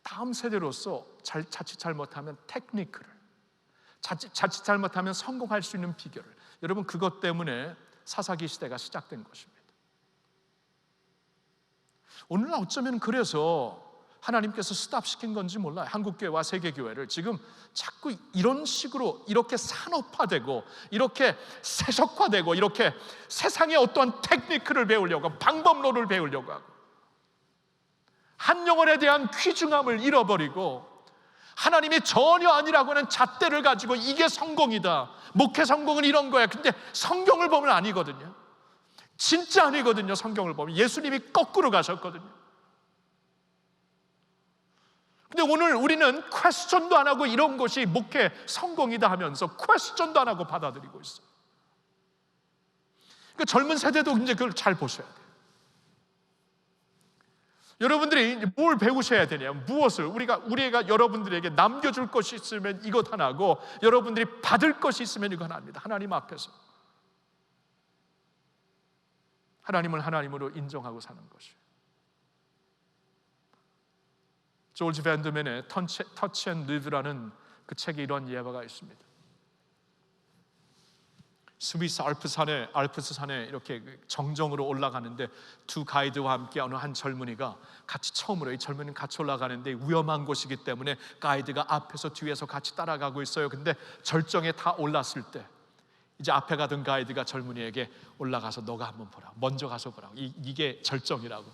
다음 세대로서 자칫 잘못하면 테크니크를, 자칫 잘못하면 성공할 수 있는 비결을, 여러분 그것 때문에 사사기 시대가 시작된 것입니다. 오늘날 어쩌면 그래서 하나님께서 스탑시킨 건지 몰라요. 한국교회와 세계교회를 지금 자꾸 이런 식으로 이렇게 산업화되고 이렇게 세속화되고 이렇게 세상의 어떠한 테크니크를 배우려고 하고 방법론을 배우려고 하고 한 영혼에 대한 귀중함을 잃어버리고 하나님이 전혀 아니라고 하는 잣대를 가지고 이게 성공이다, 목회 성공은 이런 거야. 근데 성경을 보면 아니거든요. 진짜 아니거든요. 성경을 보면 예수님이 거꾸로 가셨거든요. 근데 오늘 우리는 퀘스천도 안 하고 이런 것이 목회 성공이다 하면서 퀘스천도 안 하고 받아들이고 있어요. 그러니까 젊은 세대도 이제 그걸 잘 보셔야 돼요. 여러분들이 뭘 배우셔야 되냐? 무엇을 우리가 여러분들에게 남겨줄 것이 있으면 이것 하나고 여러분들이 받을 것이 있으면 이거 하나입니다. 하나님 앞에서 하나님을 하나님으로 인정하고 사는 것이에요. 조지 밴드맨의 터치 앤 리드라는 그 책에 이런 예화가 있습니다. 스위스 알프스 산에 이렇게 정정으로 올라가는데 두 가이드와 함께 어느 한 젊은이가 같이 처음으로, 이 젊은이는 같이 올라가는데 위험한 곳이기 때문에 가이드가 앞에서 뒤에서 같이 따라가고 있어요. 근데 절정에 다 올랐을 때 이제 앞에 가던 가이드가 젊은이에게 올라가서 너가 한번 보라, 먼저 가서 보라고, 이게 절정이라고.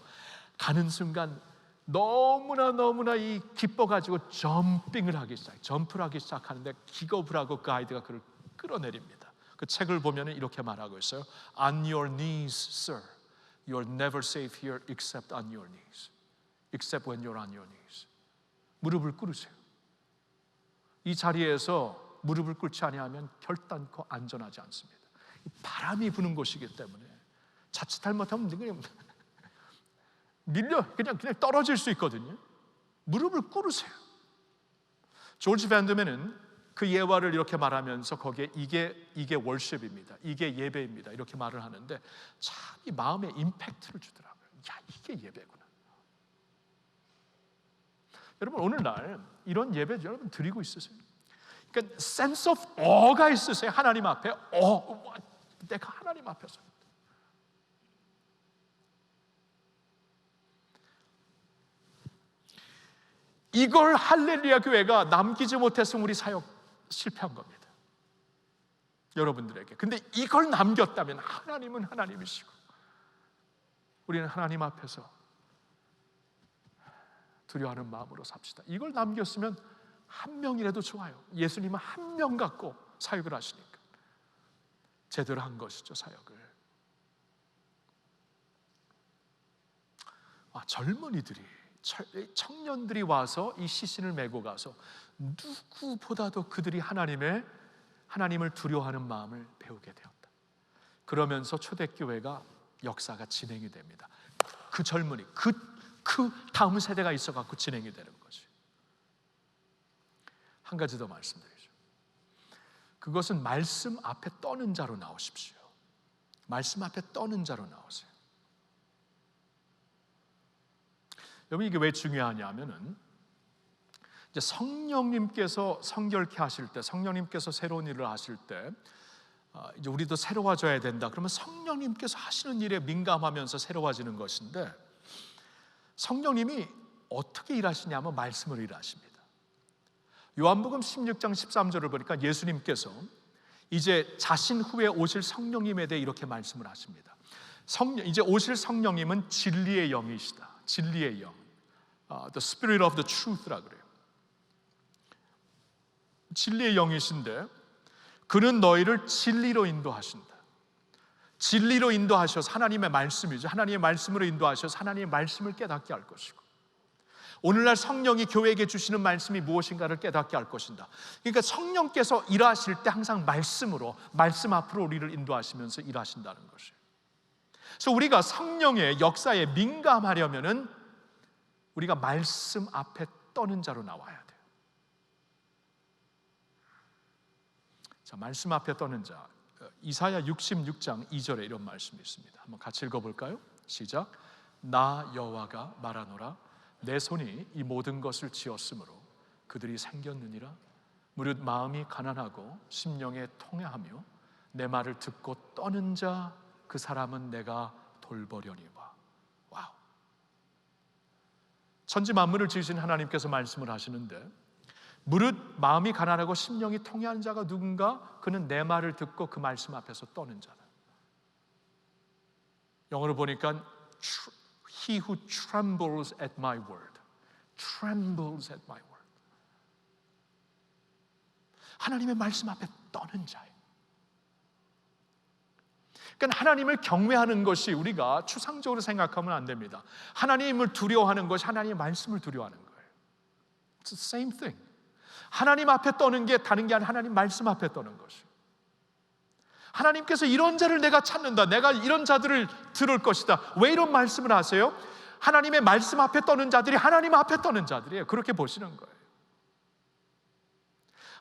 가는 순간 너무나 이 기뻐가지고 점프를 하기 시작하는데 기겁을 하고 가이드가 그를 끌어내립니다. 그 책을 보면 이렇게 말하고 있어요. On your knees, sir. You are never safe here except on your knees. Except when you're on your knees. 무릎을 꿇으세요. 이 자리에서 무릎을 꿇지 아니하면 결단코 안전하지 않습니다. 바람이 부는 곳이기 때문에 자칫 잘못하면 그냥 밀려 그냥 떨어질 수 있거든요. 무릎을 꿇으세요. 조지 밴드맨은 그 예화를 이렇게 말하면서 거기에 이게 월십입니다. 이게 예배입니다. 이렇게 말을 하는데 참 이 마음에 임팩트를 주더라고요. 야, 이게 예배구나. 여러분 오늘날 이런 예배 여러분 드리고 있으세요? 그러니까 sense of awe가 있으세요? 하나님 앞에 내가 하나님 앞에서 이걸 할렐루야 교회가 남기지 못해서 우리 사역 실패한 겁니다. 여러분들에게. 근데 이걸 남겼다면 하나님은 하나님이시고 우리는 하나님 앞에서 두려워하는 마음으로 삽시다. 이걸 남겼으면 한 명이라도 좋아요. 예수님은 한 명 갖고 사역을 하시니까 제대로 한 것이죠. 사역을. 젊은이들이 청년들이 와서 이 시신을 메고 가서 누구보다도 그들이 하나님을 두려워하는 마음을 배우게 되었다. 그러면서 초대교회가 역사가 진행이 됩니다. 그 젊은이, 그 다음 세대가 있어갖고 진행이 되는 거죠. 한 가지 더 말씀드리죠. 그것은 말씀 앞에 떠는 자로 나오십시오. 말씀 앞에 떠는 자로 나오세요. 여러분 이게 왜 중요하냐면은 이제 성령님께서 성결케 하실 때, 성령님께서 새로운 일을 하실 때 이제 우리도 새로워져야 된다. 그러면 성령님께서 하시는 일에 민감하면서 새로워지는 것인데 성령님이 어떻게 일하시냐면 말씀으로 일하십니다. 요한복음 16장 13절을 보니까 예수님께서 이제 자신 후에 오실 성령님에 대해 이렇게 말씀을 하십니다. 이제 오실 성령님은 진리의 영이시다. 진리의 영, the Spirit of the Truth라 그래요. 진리의 영이신데 그는 너희를 진리로 인도하신다. 진리로 인도하셔서 하나님의 말씀이죠. 하나님의 말씀으로 인도하셔서 하나님의 말씀을 깨닫게 할 것이고, 오늘날 성령이 교회에게 주시는 말씀이 무엇인가를 깨닫게 할 것이다. 그러니까 성령께서 일하실 때 항상 말씀으로, 말씀 앞으로 우리를 인도하시면서 일하신다는 것이에요. 그래서 우리가 성령의 역사에 민감하려면은 우리가 말씀 앞에 떠는 자로 나와야 돼요. 자, 말씀 앞에 떠는 자, 이사야 66장 2절에 이런 말씀이 있습니다. 한번 같이 읽어볼까요? 시작. 나 여호와가 말하노라, 내 손이 이 모든 것을 지었으므로 그들이 생겼느니라. 무릇 마음이 가난하고 심령에 통회하며 내 말을 듣고 떠는 자, 그 사람은 내가 돌보려니와. 와우. 천지 만물을 지으신 하나님께서 말씀을 하시는데, 무릇 마음이 가난하고 심령이 통회한 자가 누군가? 그는 내 말을 듣고 그 말씀 앞에서 떠는 자다. 영어로 보니까 He who trembles at my word, trembles at my word. 하나님의 말씀 앞에 떠는 자예요. 그러니까 하나님을 경외하는 것이 우리가 추상적으로 생각하면 안 됩니다. 하나님을 두려워하는 것이 하나님의 말씀을 두려워하는 거예요. It's the same thing. 하나님 앞에 떠는 게 다른 게 아니라 하나님 말씀 앞에 떠는 것이에요. 하나님께서 이런 자를 내가 찾는다, 내가 이런 자들을 들을 것이다. 왜 이런 말씀을 하세요? 하나님의 말씀 앞에 떠는 자들이 하나님 앞에 떠는 자들이에요. 그렇게 보시는 거예요.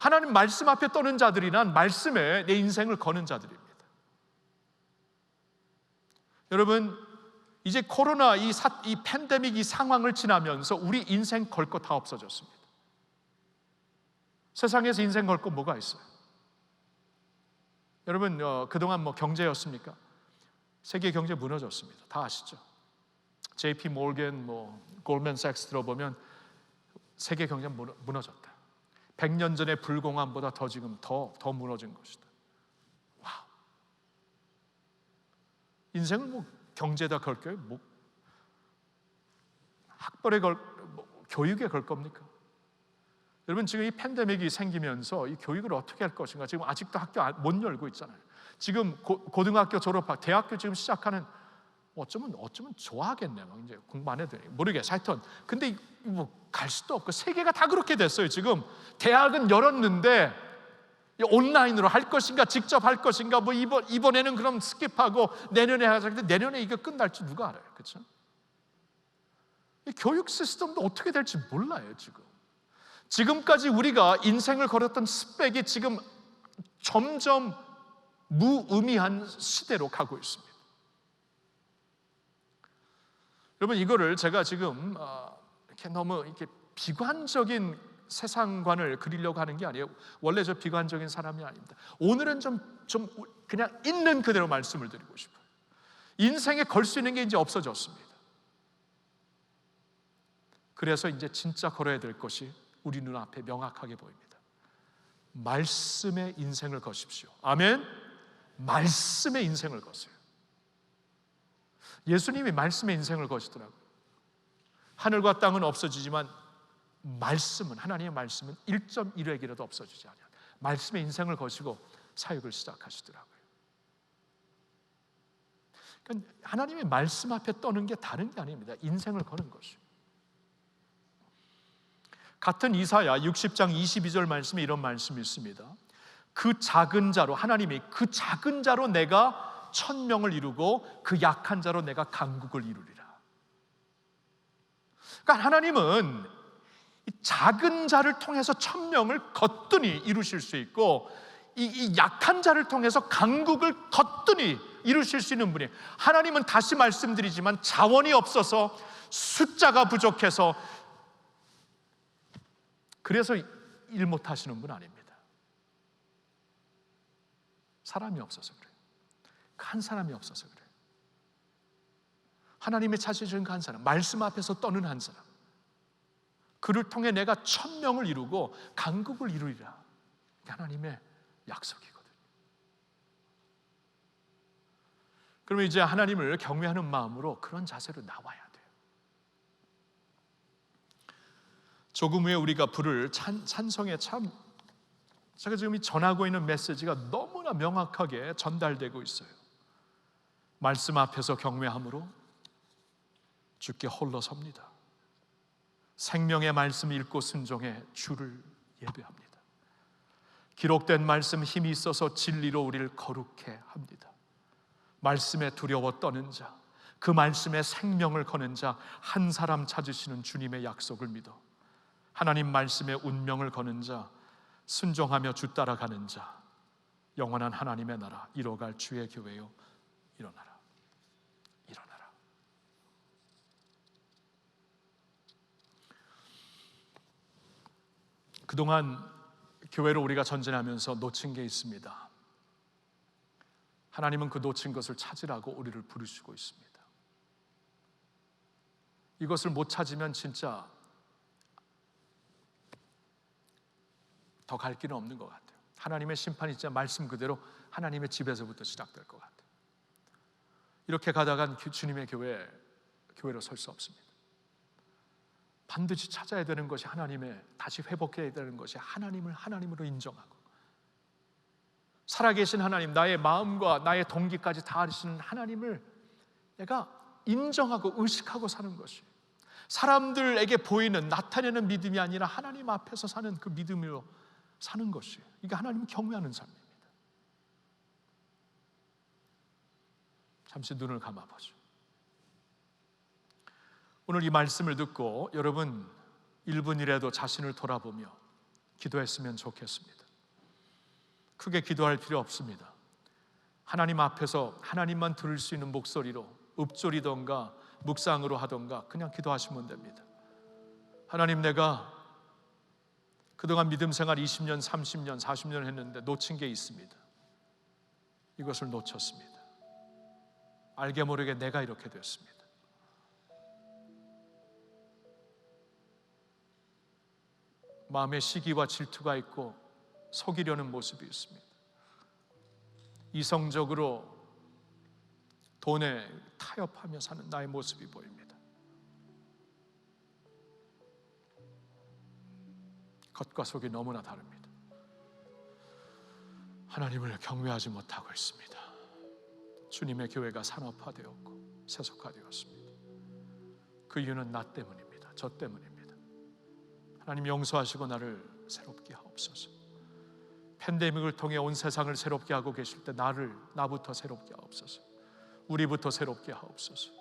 하나님 말씀 앞에 떠는 자들이란 말씀에 내 인생을 거는 자들입니다. 여러분, 이제 코로나 이 팬데믹 이 상황을 지나면서 우리 인생 걸 거 다 없어졌습니다. 세상에서 인생 걸 거 뭐가 있어요? 여러분, 그동안 뭐 경제였습니까? 세계 경제 무너졌습니다. 다 아시죠? JP 모건, 골드맨삭스 들어보면 세계 경제 무너졌다. 100년 전의 불공함보다 지금 더 무너진 것이다. 와우. 인생을 경제에다 걸게요? 학벌에 교육에 걸 겁니까? 여러분, 지금 이 팬데믹이 생기면서 이 교육을 어떻게 할 것인가? 지금 아직도 학교 못 열고 있잖아요. 지금 고등학교 졸업하고 대학교 지금 시작하는, 어쩌면 좋아하겠네요. 이제 공부 안 해도 모르겠어요. 하여튼 근데 갈 수도 없고 세계가 다 그렇게 됐어요. 지금 대학은 열었는데 온라인으로 할 것인가 직접 할 것인가, 이번에는 그럼 스킵하고 내년에 하자는데 내년에 이거 끝날지 누가 알아요? 그렇죠? 이 교육 시스템도 어떻게 될지 몰라요. 지금까지 우리가 인생을 걸었던 스펙이 지금 점점 무의미한 시대로 가고 있습니다. 여러분, 이거를 제가 지금 이렇게 너무 이렇게 비관적인 세상관을 그리려고 하는 게 아니에요. 원래 저 비관적인 사람이 아닙니다. 오늘은 좀 그냥 있는 그대로 말씀을 드리고 싶어요. 인생에 걸 수 있는 게 이제 없어졌습니다. 그래서 이제 진짜 걸어야 될 것이 우리 눈앞에 명확하게 보입니다. 말씀의 인생을 거십시오. 아멘. 말씀의 인생을 거세요. 예수님이 말씀의 인생을 거시더라고요. 하늘과 땅은 없어지지만 말씀은, 하나님의 말씀은 1.1획이라도 없어지지 않아요. 말씀의 인생을 거시고 사역을 시작하시더라고요. 그러니까 하나님의 말씀 앞에 떠는 게 다른 게 아닙니다. 인생을 거는 것이에요. 같은 이사야 60장 22절 말씀에 이런 말씀이 있습니다. 그 작은 자로, 하나님이 그 작은 자로 내가 천명을 이루고 그 약한 자로 내가 강국을 이루리라. 그러니까 하나님은 이 작은 자를 통해서 천명을 거뜬히 이루실 수 있고, 이 약한 자를 통해서 강국을 거뜬히 이루실 수 있는 분이에요. 하나님은 다시 말씀드리지만 자원이 없어서, 숫자가 부족해서, 그래서 일 못하시는 분 아닙니다. 사람이 없어서 그래요. 한 사람이 없어서 그래요. 하나님의 찾으시는 그 한 사람, 말씀 앞에서 떠는 한 사람, 그를 통해 내가 천명을 이루고 강국을 이루리라. 이게 하나님의 약속이거든요. 그러면 이제 하나님을 경외하는 마음으로 그런 자세로 나와야 돼요. 조금 후에 우리가 부를 찬송의 참, 제가 지금 이 전하고 있는 메시지가 너무나 명확하게 전달되고 있어요. 말씀 앞에서 경외함으로 주께 홀로 섭니다. 생명의 말씀 읽고 순종해 주를 예배합니다. 기록된 말씀 힘이 있어서 진리로 우리를 거룩해 합니다. 말씀에 두려워 떠는 자, 그 말씀에 생명을 거는 자, 한 사람 찾으시는 주님의 약속을 믿어 하나님 말씀에 운명을 거는 자, 순종하며 주 따라가는 자, 영원한 하나님의 나라 이뤄갈 주의 교회요 일어나라, 일어나라. 그동안 교회로 우리가 전진하면서 놓친 게 있습니다. 하나님은 그 놓친 것을 찾으라고 우리를 부르시고 있습니다. 이것을 못 찾으면 진짜 더 갈 길은 없는 것 같아요. 하나님의 심판이 진짜 말씀 그대로 하나님의 집에서부터 시작될 것 같아요. 이렇게 가다간 주님의 교회로 설 수 없습니다. 반드시 찾아야 되는 것이 하나님의, 다시 회복해야 되는 것이 하나님을 하나님으로 인정하고, 살아계신 하나님, 나의 마음과 나의 동기까지 다 아시는 하나님을 내가 인정하고 의식하고 사는 것이, 사람들에게 보이는 나타내는 믿음이 아니라 하나님 앞에서 사는 그 믿음으로 사는 것이, 이게 하나님을 경외하는 삶입니다. 잠시 눈을 감아보죠. 오늘 이 말씀을 듣고 여러분 1분이라도 자신을 돌아보며 기도했으면 좋겠습니다. 크게 기도할 필요 없습니다. 하나님 앞에서 하나님만 들을 수 있는 목소리로 읊조리던가 묵상으로 하던가 그냥 기도하시면 됩니다. 하나님, 내가 그동안 믿음 생활 20년, 30년, 40년 했는데 놓친 게 있습니다. 이것을 놓쳤습니다. 알게 모르게 내가 이렇게 됐습니다. 마음에 시기와 질투가 있고 속이려는 모습이 있습니다. 이성적으로 돈에 타협하며 사는 나의 모습이 보입니다. 겉과 속이 너무나 다릅니다. 하나님을 경외하지 못하고 있습니다. 주님의 교회가 산업화되었고 세속화되었습니다. 그 이유는 나 때문입니다. 저 때문입니다. 하나님, 용서하시고 나를 새롭게 하옵소서. 팬데믹을 통해 온 세상을 새롭게 하고 계실 때 나부터 새롭게 하옵소서. 우리부터 새롭게 하옵소서.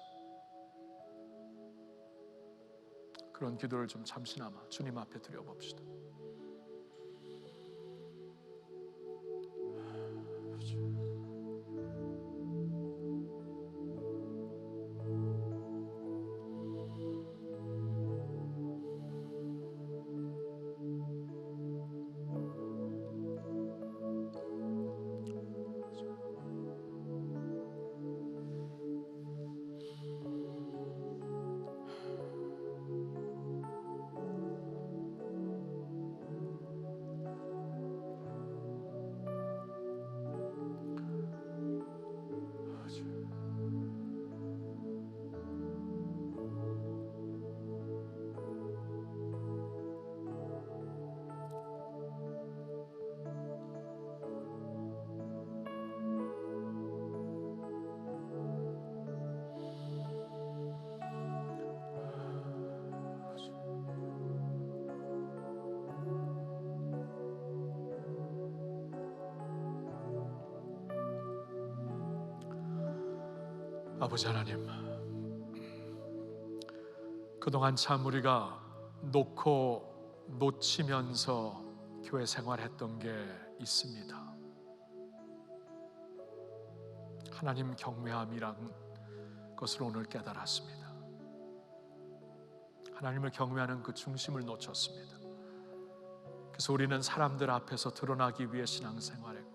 그런 기도를 좀 잠시나마 주님 앞에 드려봅시다. 아버지 하나님, 그동안 참 우리가 놓치면서 교회 생활했던 게 있습니다. 하나님 경외함이란 것을 오늘 깨달았습니다. 하나님을 경외하는 그 중심을 놓쳤습니다. 그래서 우리는 사람들 앞에서 드러나기 위해 신앙생활했고,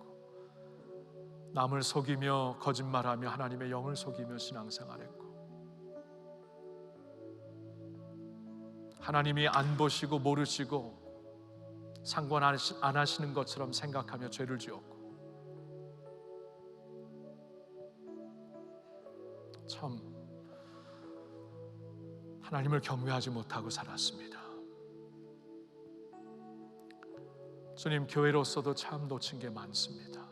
남을 속이며 거짓말하며 하나님의 영을 속이며 신앙생활했고, 하나님이 안 보시고 모르시고 상관 안 하시는 것처럼 생각하며 죄를 지었고, 참 하나님을 경외하지 못하고 살았습니다. 주님, 교회로서도 참 놓친 게 많습니다.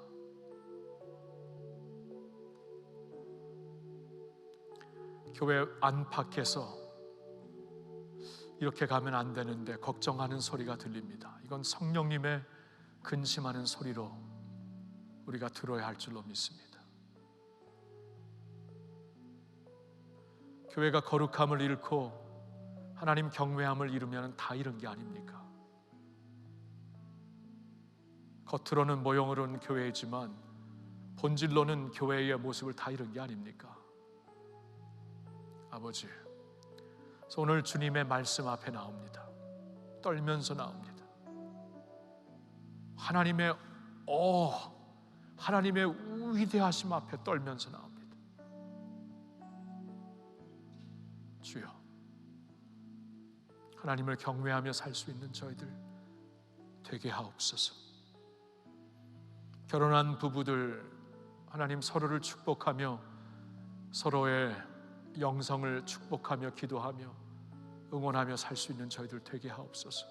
교회 안팎에서 이렇게 가면 안 되는데 걱정하는 소리가 들립니다. 이건 성령님의 근심하는 소리로 우리가 들어야 할 줄로 믿습니다. 교회가 거룩함을 잃고 하나님 경외함을 잃으면 다 잃은 게 아닙니까? 겉으로는 모형으로는 교회이지만 본질로는 교회의 모습을 다 잃은 게 아닙니까? 아버지, 그래서 오늘 주님의 말씀 앞에 나옵니다. 떨면서 나옵니다. 하나님의 위대하심 앞에 떨면서 나옵니다. 주여, 하나님을 경외하며 살 수 있는 저희들 되게 하옵소서. 결혼한 부부들, 하나님 서로를 축복하며 서로의 영성을 축복하며 기도하며 응원하며 살 수 있는 저희들 되게 하옵소서.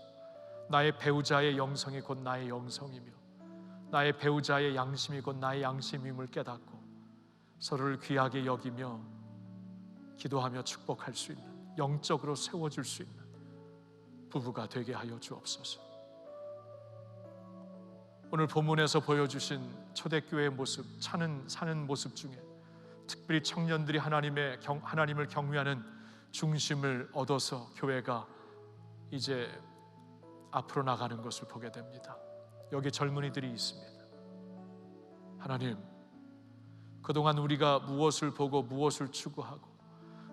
나의 배우자의 영성이 곧 나의 영성이며 나의 배우자의 양심이 곧 나의 양심임을 깨닫고 서로를 귀하게 여기며 기도하며 축복할 수 있는, 영적으로 세워줄 수 있는 부부가 되게 하여 주옵소서. 오늘 본문에서 보여주신 초대교회의 모습, 사는 모습 중에 특별히 청년들이 하나님을 경외하는 중심을 얻어서 교회가 이제 앞으로 나가는 것을 보게 됩니다. 여기 젊은이들이 있습니다. 하나님, 그동안 우리가 무엇을 보고 무엇을 추구하고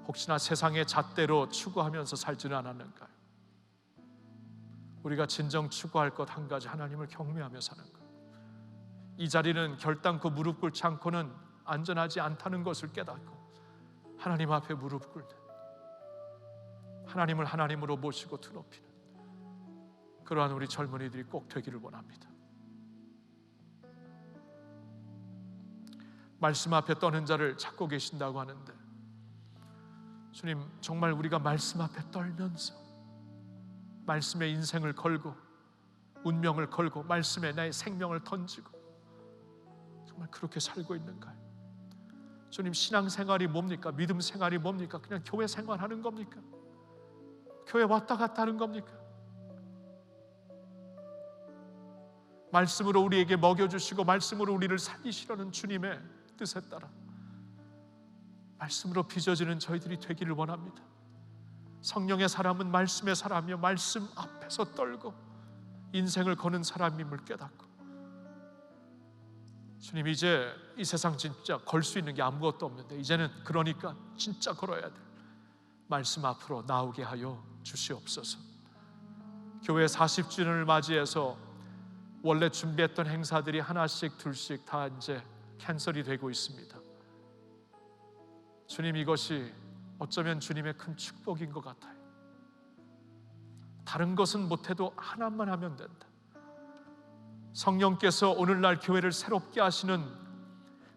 혹시나 세상의 잣대로 추구하면서 살지는 않았는가요? 우리가 진정 추구할 것 한 가지, 하나님을 경외하며 사는 것. 이 자리는 결단코 무릎 꿇지 않고는 안전하지 않다는 것을 깨닫고 하나님 앞에 무릎 꿇는, 하나님을 하나님으로 모시고 드높이는 그러한 우리 젊은이들이 꼭 되기를 원합니다. 말씀 앞에 떠는 자를 찾고 계신다고 하는데, 주님, 정말 우리가 말씀 앞에 떨면서 말씀에 인생을 걸고 운명을 걸고 말씀에 나의 생명을 던지고 정말 그렇게 살고 있는가요? 주님, 신앙생활이 뭡니까? 믿음 생활이 뭡니까? 그냥 교회 생활하는 겁니까? 교회 왔다 갔다 하는 겁니까? 말씀으로 우리에게 먹여주시고 말씀으로 우리를 살리시려는 주님의 뜻에 따라 말씀으로 빚어지는 저희들이 되기를 원합니다. 성령의 사람은 말씀의 사람이요 말씀 앞에서 떨고 인생을 거는 사람임을 깨닫고, 주님, 이제 이 세상 진짜 걸 수 있는 게 아무것도 없는데 이제는 그러니까 진짜 걸어야 돼. 말씀 앞으로 나오게 하여 주시옵소서. 교회 40주년을 맞이해서 원래 준비했던 행사들이 하나씩 둘씩 다 이제 캔슬이 되고 있습니다. 주님, 이것이 어쩌면 주님의 큰 축복인 것 같아요. 다른 것은 못해도 하나만 하면 된다. 성령께서 오늘날 교회를 새롭게 하시는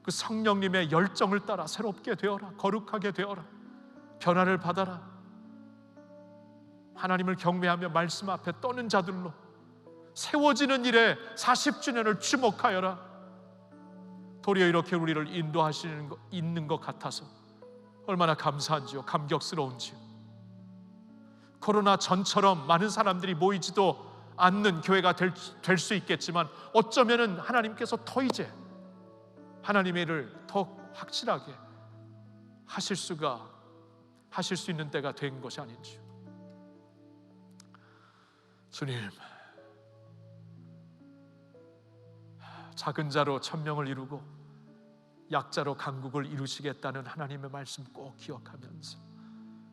그 성령님의 열정을 따라 새롭게 되어라, 거룩하게 되어라, 변화를 받아라. 하나님을 경외하며 말씀 앞에 떠는 자들로 세워지는 일에 40주년을 주목하여라. 도리어 이렇게 우리를 인도하시는 것 있는 것 같아서 얼마나 감사한지요, 감격스러운지요. 코로나 전처럼 많은 사람들이 모이지도 않는 교회가 될 수 있겠지만 어쩌면은 하나님께서 더 이제 하나님의 일을 더 확실하게 하실 수 있는 때가 된 것이 아닌지요. 주님, 작은 자로 천명을 이루고 약자로 강국을 이루시겠다는 하나님의 말씀 꼭 기억하면서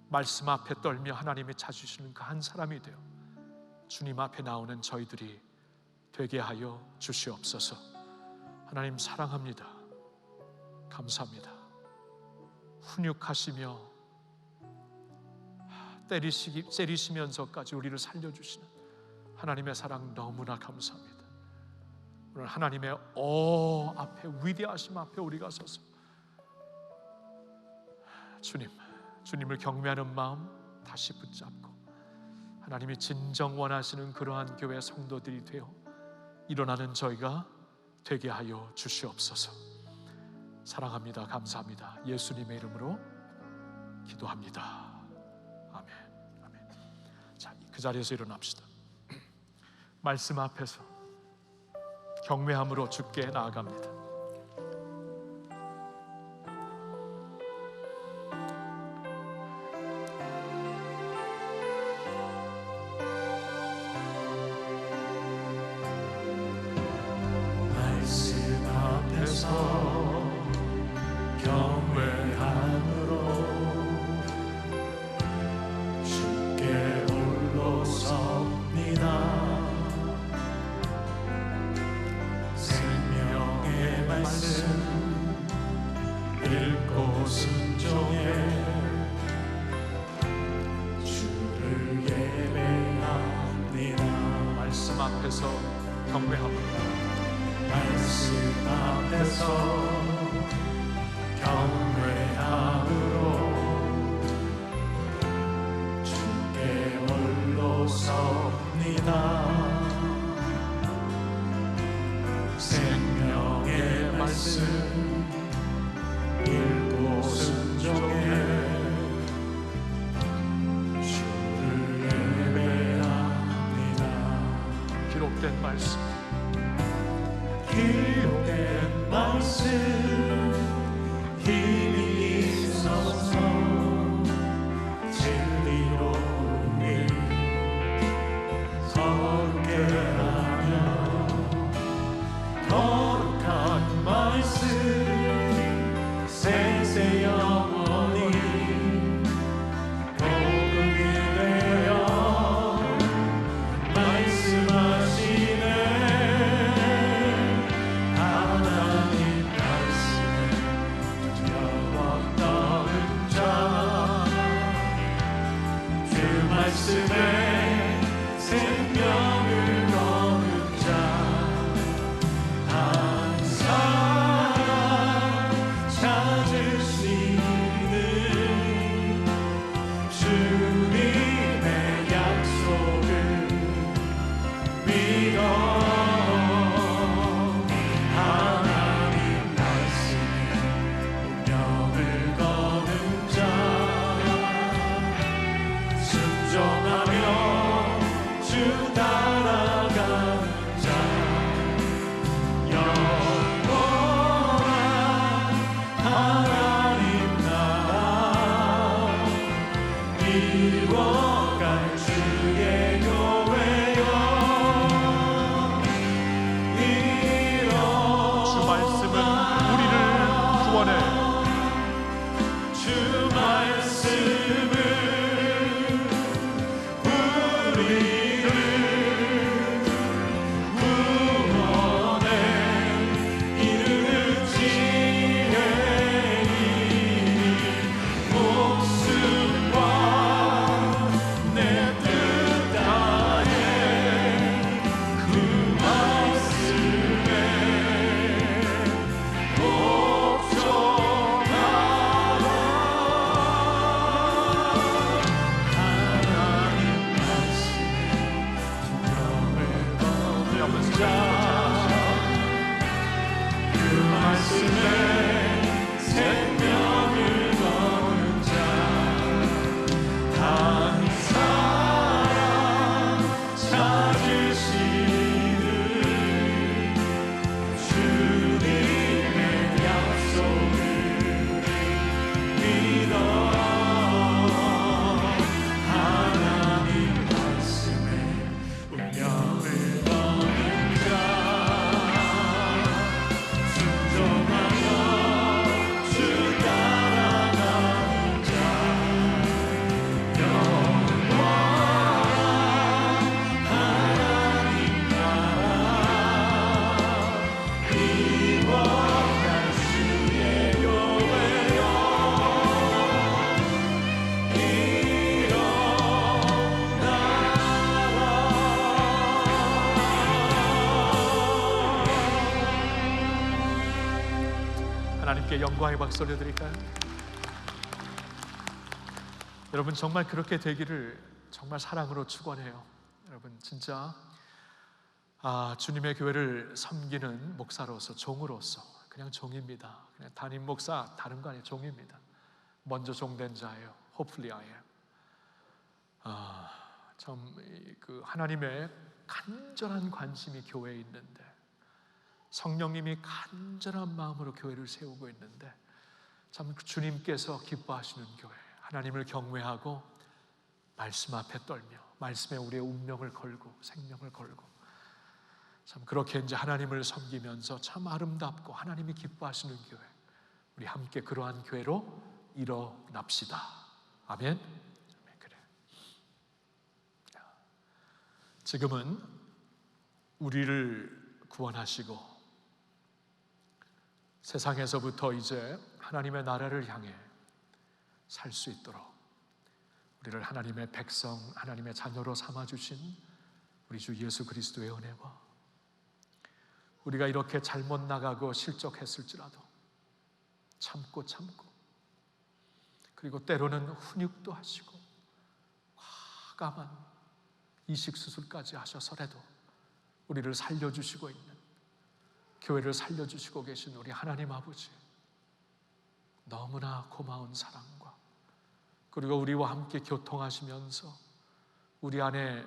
말씀 앞에 떨며 하나님이 찾으시는 그 한 사람이 되어 주님 앞에 나오는 저희들이 되게 하여 주시옵소서. 하나님 사랑합니다. 감사합니다. 훈육하시며 때리시면서까지 우리를 살려주시는 하나님의 사랑 너무나 감사합니다. 오늘 하나님의 앞에, 위대하심 앞에 우리가 서서 주님을 경외하는 마음 다시 붙잡고 하나님이 진정 원하시는 그러한 교회 성도들이 되어 일어나는 저희가 되게 하여 주시옵소서. 사랑합니다. 감사합니다. 예수님의 이름으로 기도합니다. 아멘. 아멘. 자, 그 자리에서 일어납시다. 말씀 앞에서 경외함으로 주께 나아갑니다. 말씀 앞에서 경외함으로 주께 홀로 섭니다. 생명의 말씀 읽고 순종해 주를 예배합니다. 말씀 앞에서 경외함으로 말씀 앞에서 경외함으로 주께 홀로 섭니다. 생명의 말씀 읽고 순종해 주를 예배합니다. 기록된 말씀, 기록된 말씀 힘이 있어서 진리로 우리 거룩게 하며 거룩한 말씀 세세 영원히 복음이 되어 말씀하시네. 하나님 말씀에 두려웠던 자, 그 말씀에 생명을 거는 자, 한 사람 찾을 수 있는 주님의 약속을 믿어. 하나님 말씀에 운명을 거는 자, 순종하며 주 따라가는 자, 영원한 하나님 나라 이루어갈 주의 교회여. 주 말씀은 우리를 구원해. 주 말씀은 우리를 구원해 이르는 지혜니 목숨과 내 뜻 다해 그 말씀에 복종하라. 하나님 말씀에 두려움을 거는 자, 그 말씀에 생명을 거는 자, 한 사람 찾으시는 주님의 약속을 믿어. 하나님 말씀에 운명을 거는 자, 순종하며 주 따라가는 자, 영원한 하나님 나라 이루어갈 주의 교회여. 하나님께 영광의 박수 올려드릴까요? 여러분, 정말 그렇게 되기를 정말 사랑으로 축원해요. 여러분, 진짜 주님의 교회를 섬기는 목사로서, 종으로서 그냥 종입니다. 그냥 담임 목사 다른 거 아니에요. 종입니다. 먼저 종된 자예요. Hopefully I am. 참 그 하나님의 간절한 관심이 교회에 있는데, 성령님이 간절한 마음으로 교회를 세우고 있는데, 참 주님께서 기뻐하시는 교회, 하나님을 경외하고 말씀 앞에 떨며 말씀에 우리의 운명을 걸고 생명을 걸고, 참 그렇게 이제 하나님을 섬기면서 참 아름답고 하나님이 기뻐하시는 교회, 우리 함께 그러한 교회로 일어납시다. 아멘. 그래. 지금은 우리를 구원하시고 세상에서부터 이제 하나님의 나라를 향해 살 수 있도록 우리를 하나님의 백성, 하나님의 자녀로 삼아주신 우리 주 예수 그리스도의 은혜와 우리가 이렇게 잘못 나가고 실족했을지라도 참고 그리고 때로는 훈육도 하시고 과감한 이식수술까지 하셔서라도 우리를 살려주시고 있는, 교회를 살려주시고 계신 우리 하나님 아버지, 너무나 고마운 사랑과 그리고 우리와 함께 교통하시면서 우리 안에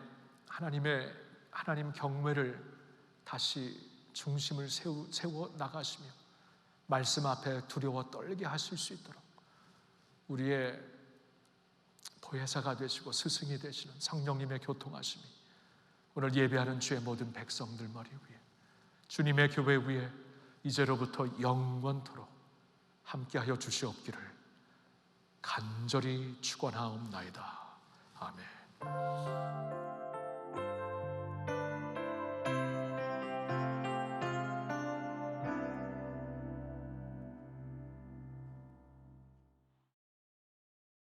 하나님 경외를 다시 중심을 세워 나가시며 말씀 앞에 두려워 떨게 하실 수 있도록 우리의 보혜사가 되시고 스승이 되시는 성령님의 교통하심이 오늘 예배하는 주의 모든 백성들 머리 위에, 주님의 교회 위에 이제로부터 영원토록 함께하여 주시옵기를 간절히 축원하옵나이다. 아멘.